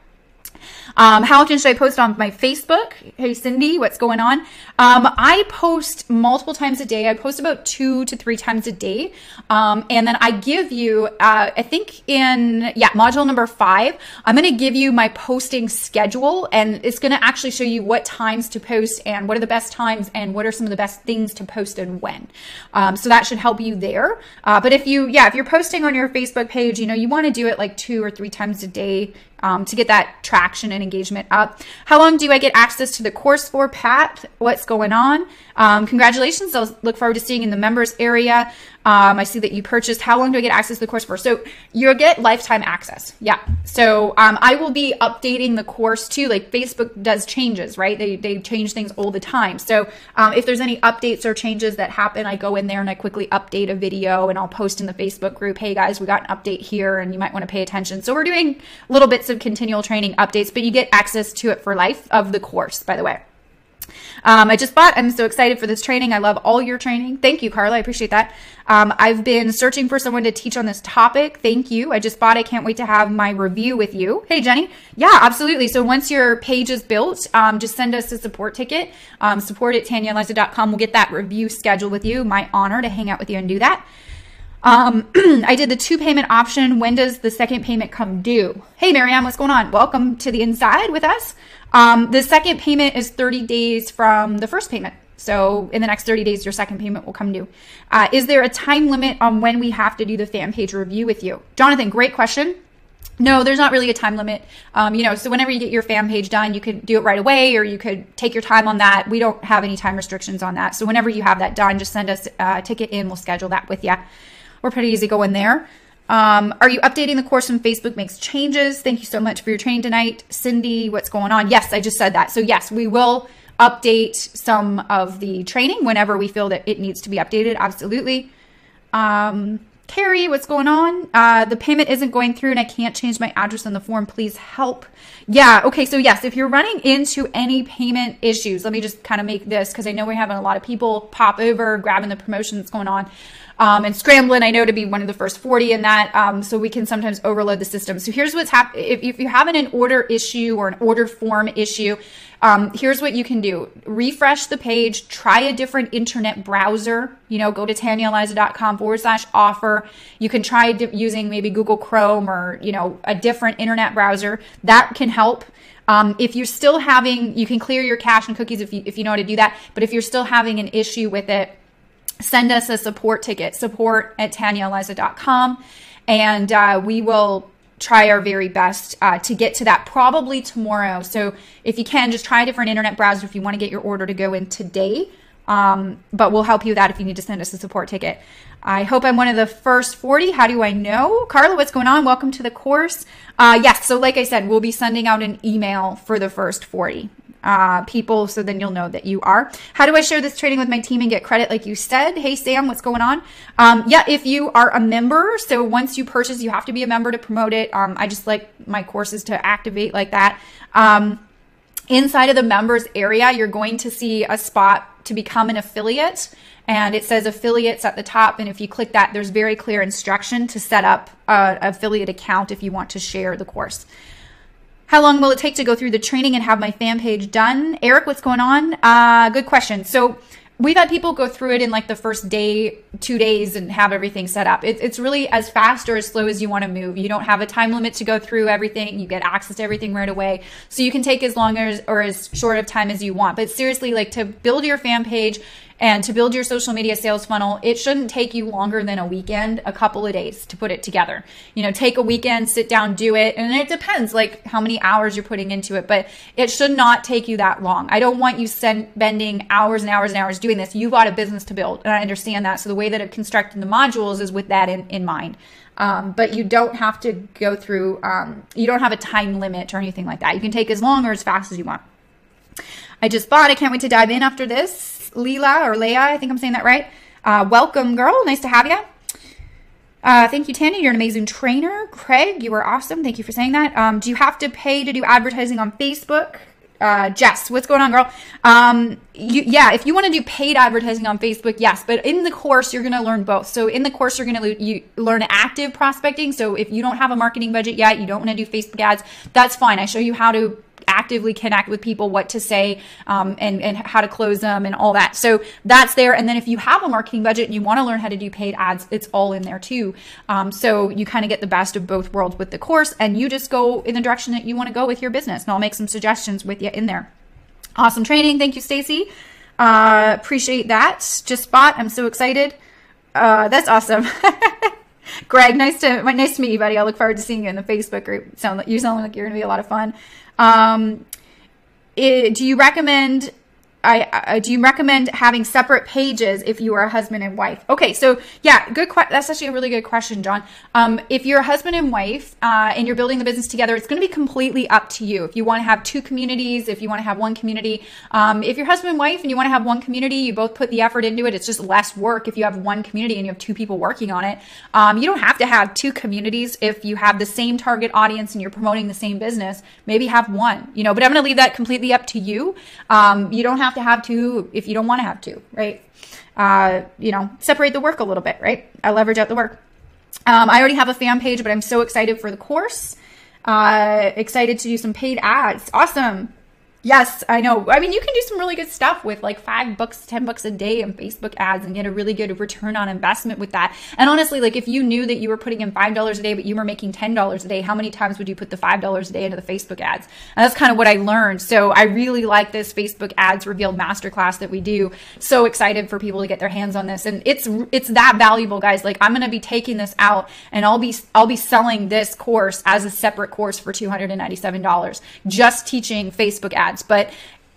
A: How often should I post on my Facebook? Hey, Cindy, what's going on? I post multiple times a day. I post about 2 to 3 times a day. And then I give you, I think in, module number 5, I'm going to give you my posting schedule, and it's going to actually show you what times to post and what are the best times and what are some of the best things to post and when. So that should help you there. But if you're posting on your Facebook page, you want to do it like 2 or 3 times a day, to get that traction and engagement up. How long do I get access to the course for, Pat? What's going on? Congratulations. I'll look forward to seeing you in the members area. I see that you purchased. How long do I get access to the course for? So you'll get lifetime access. Yeah. So I will be updating the course too. Like Facebook does changes, right? They change things all the time. So if there's any updates or changes that happen, I go in there and I quickly update a video, and I'll post in the Facebook group, hey guys, we got an update here and you might want to pay attention. So we're doing little bits of continual training updates, but you get access to it for life of the course, by the way. I just bought. I'm so excited for this training. I love all your training. Thank you, Carla. I appreciate that. I've been searching for someone to teach on this topic. Thank you. I just bought. I can't wait to have my review with you. Hey, Jenny. Yeah, absolutely. So once your page is built, just send us a support ticket. support@tanyaliza.com. We'll get that review scheduled with you. My honor to hang out with you and do that. I did the 2 payment option. When does the second payment come due? Hey, Marianne, what's going on? Welcome to the inside with us. The second payment is 30 days from the first payment. So in the next 30 days, your second payment will come due. Is there a time limit on when we have to do the fan page review with you? Jonathan, great question. No, there's not really a time limit. So whenever you get your fan page done, you could do it right away, or you could take your time on that. We don't have any time restrictions on that. So whenever you have that done, just send us a ticket in. We'll schedule that with you. We're pretty easy going there. Are you updating the course when Facebook makes changes? Thank you so much for your training tonight. Cindy, what's going on? Yes, I just said that. So yes, we will update some of the training whenever we feel that it needs to be updated. Absolutely. Carrie, what's going on? The payment isn't going through and I can't change my address on the form. Please help. Yeah. Okay. So yes, if you're running into any payment issues, let me just kind of make this, because I know we're having a lot of people pop over, grabbing the promotion that's going on. And scrambling, I know, to be one of the first 40 in that, so we can sometimes overload the system. So here's what's happening. If you're having an order issue or an order form issue, here's what you can do. Refresh the page, try a different internet browser, go to tanyaliza.com/offer. You can try using maybe Google Chrome or, a different internet browser. That can help. If you're still having, you can clear your cache and cookies if you know how to do that. But if you're still having an issue with it, send us a support ticket, support@tanyaliza.com, and we will try our very best to get to that probably tomorrow. So if you can, just try a different internet browser if you want to get your order to go in today. But we'll help you with that if you need to send us a support ticket. I hope I'm one of the first 40. How do I know? Carla, what's going on? Welcome to the course. Yes, so like I said, we'll be sending out an email for the first 40 people, so then you'll know that you are. How do I share this training with my team and get credit like you said? Hey, Sam, what's going on? Yeah, if you are a member, so once you purchase, you have to be a member to promote it. I just like my courses to activate like that. Inside of the members area, you're going to see a spot to become an affiliate, and it says affiliates at the top. And if you click that, there's very clear instruction to set up an affiliate account if you want to share the course. How long will it take to go through the training and have my fan page done? Eric, what's going on? Good question. So we've had people go through it in like the first day, 2 days, and have everything set up. It's really as fast or as slow as you want to move. You don't have a time limit to go through everything. You get access to everything right away. So you can take as long as or as short of time as you want. But seriously, like to build your fan page And to build your social media sales funnel, it shouldn't take you longer than a weekend, a couple of days to put it together. You know, take a weekend, sit down, do it. And it depends like how many hours you're putting into it, but it should not take you that long. I don't want you spending hours and hours and hours doing this. You've got a business to build, and I understand that. So the way that I've constructed the modules is with that in mind. But you don't have to go through, you don't have a time limit or anything like that. You can take as long or as fast as you want. I just bought. I can't wait to dive in after this. Leela or Leia, I think I'm saying that right. Welcome, girl. Nice to have you. Thank you, Tanya. You're an amazing trainer. Craig, you were awesome. Thank you for saying that. Do you have to pay to do advertising on Facebook? Jess, what's going on, girl? Yeah, if you want to do paid advertising on Facebook, yes. But in the course, you're going to learn both. So in the course, you're going to learn active prospecting. So if you don't have a marketing budget yet, you don't want to do Facebook ads, that's fine. I show you how to actively connect with people, what to say, and how to close them and all that. So that's there. And then if you have a marketing budget and you want to learn how to do paid ads, it's all in there too. So you kind of get the best of both worlds with the course, and you just go in the direction that you want to go with your business. And I'll make some suggestions with you in there. Awesome training. Thank you, Stacy. Appreciate that. Just bought. I'm so excited. That's awesome. Greg, nice to meet you, buddy. I look forward to seeing you in the Facebook group. You sound like you're going to be a lot of fun. Do you recommend having separate pages if you are a husband and wife? Okay, so yeah, that's actually a really good question, John. If you're a husband and wife and you're building the business together, it's going to be completely up to you. If you want to have two communities, if you want to have one community, if you're husband and wife and you want to have one community, you both put the effort into it. It's just less work if you have one community and you have two people working on it. You don't have to have two communities if you have the same target audience and you're promoting the same business. Maybe have one, but I'm going to leave that completely up to you. You don't have to have two if you don't want to have two, right? Separate the work a little bit, right? I leverage out the work. I already have a fan page, but I'm so excited for the course. Excited to do some paid ads. Awesome. Yes, I know. I mean, you can do some really good stuff with like $5, $10 a day in Facebook ads and get a really good return on investment with that. And honestly, like if you knew that you were putting in $5 a day, but you were making $10 a day, how many times would you put the $5 a day into the Facebook ads? And that's kind of what I learned. So I really like this Facebook ads revealed masterclass that we do. So excited for people to get their hands on this. And it's that valuable, guys. Like I'm going to be taking this out and I'll be selling this course as a separate course for $297, just teaching Facebook ads. But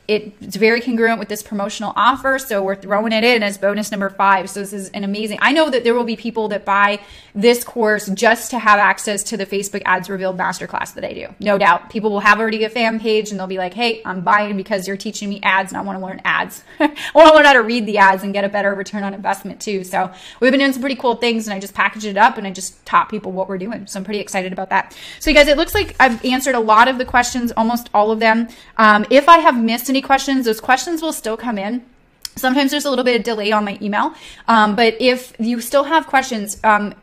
A: it's very congruent with this promotional offer. So we're throwing it in as bonus number 5. So this is an amazing, I know that there will be people that buy this course just to have access to the Facebook ads revealed masterclass that I do. No doubt. People will have already a fan page and they'll be like, hey, I'm buying because you're teaching me ads and I want to learn ads. I want to learn how to read the ads and get a better return on investment too. So we've been doing some pretty cool things and I just packaged it up and I just taught people what we're doing. So I'm pretty excited about that. So you guys, it looks like I've answered a lot of the questions, almost all of them. If I have missed any questions, those questions will still come in. Sometimes there's a little bit of delay on my email, but if you still have questions,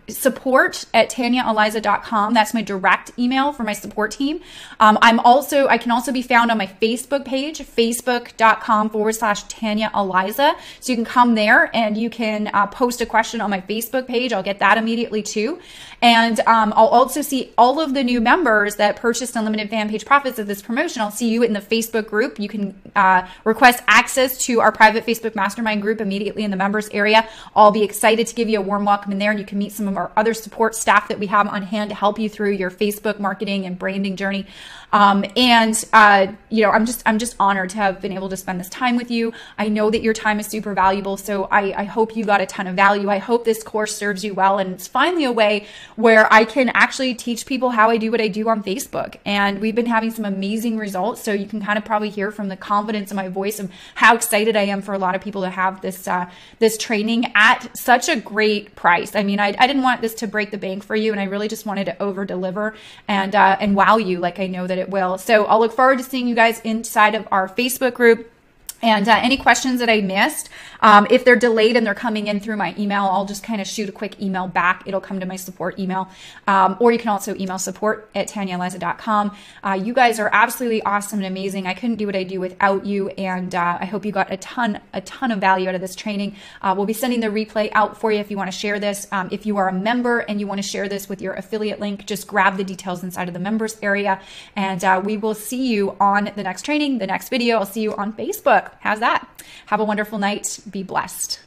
A: support@TanyaEliza.com. That's my direct email for my support team. I can also be found on my Facebook page, facebook.com/Tanya Eliza. So you can come there and you can post a question on my Facebook page. I'll get that immediately too. And I'll also see all of the new members that purchased unlimited fan page profits of this promotion. I'll see you in the Facebook group. You can request access to our private Facebook mastermind group immediately in the members area. I'll be excited to give you a warm welcome in there, and you can meet some of our other support staff that we have on hand to help you through your Facebook marketing and branding journey. I'm just honored to have been able to spend this time with you. I know that your time is super valuable, so I hope you got a ton of value. I hope this course serves you well, and it's finally a way where I can actually teach people how I do what I do on Facebook. And we've been having some amazing results, so you can kind of probably hear from the confidence in my voice and how excited I am for a lot of people to have this this training at such a great price. I mean, I didn't want this to break the bank for you, and I really just wanted to over deliver and wow you like I know that it will. So I'll look forward to seeing you guys inside of our Facebook group. And any questions that I missed, if they're delayed and they're coming in through my email, I'll just kind of shoot a quick email back. It'll come to my support email. Or you can also email support@TanyaEliza.com. You guys are absolutely awesome and amazing. I couldn't do what I do without you. And I hope you got a ton of value out of this training. We'll be sending the replay out for you if you want to share this. If you are a member and you want to share this with your affiliate link, just grab the details inside of the members area. And we will see you on the next training, the next video. I'll see you on Facebook. how's that? Have a wonderful night. Be blessed.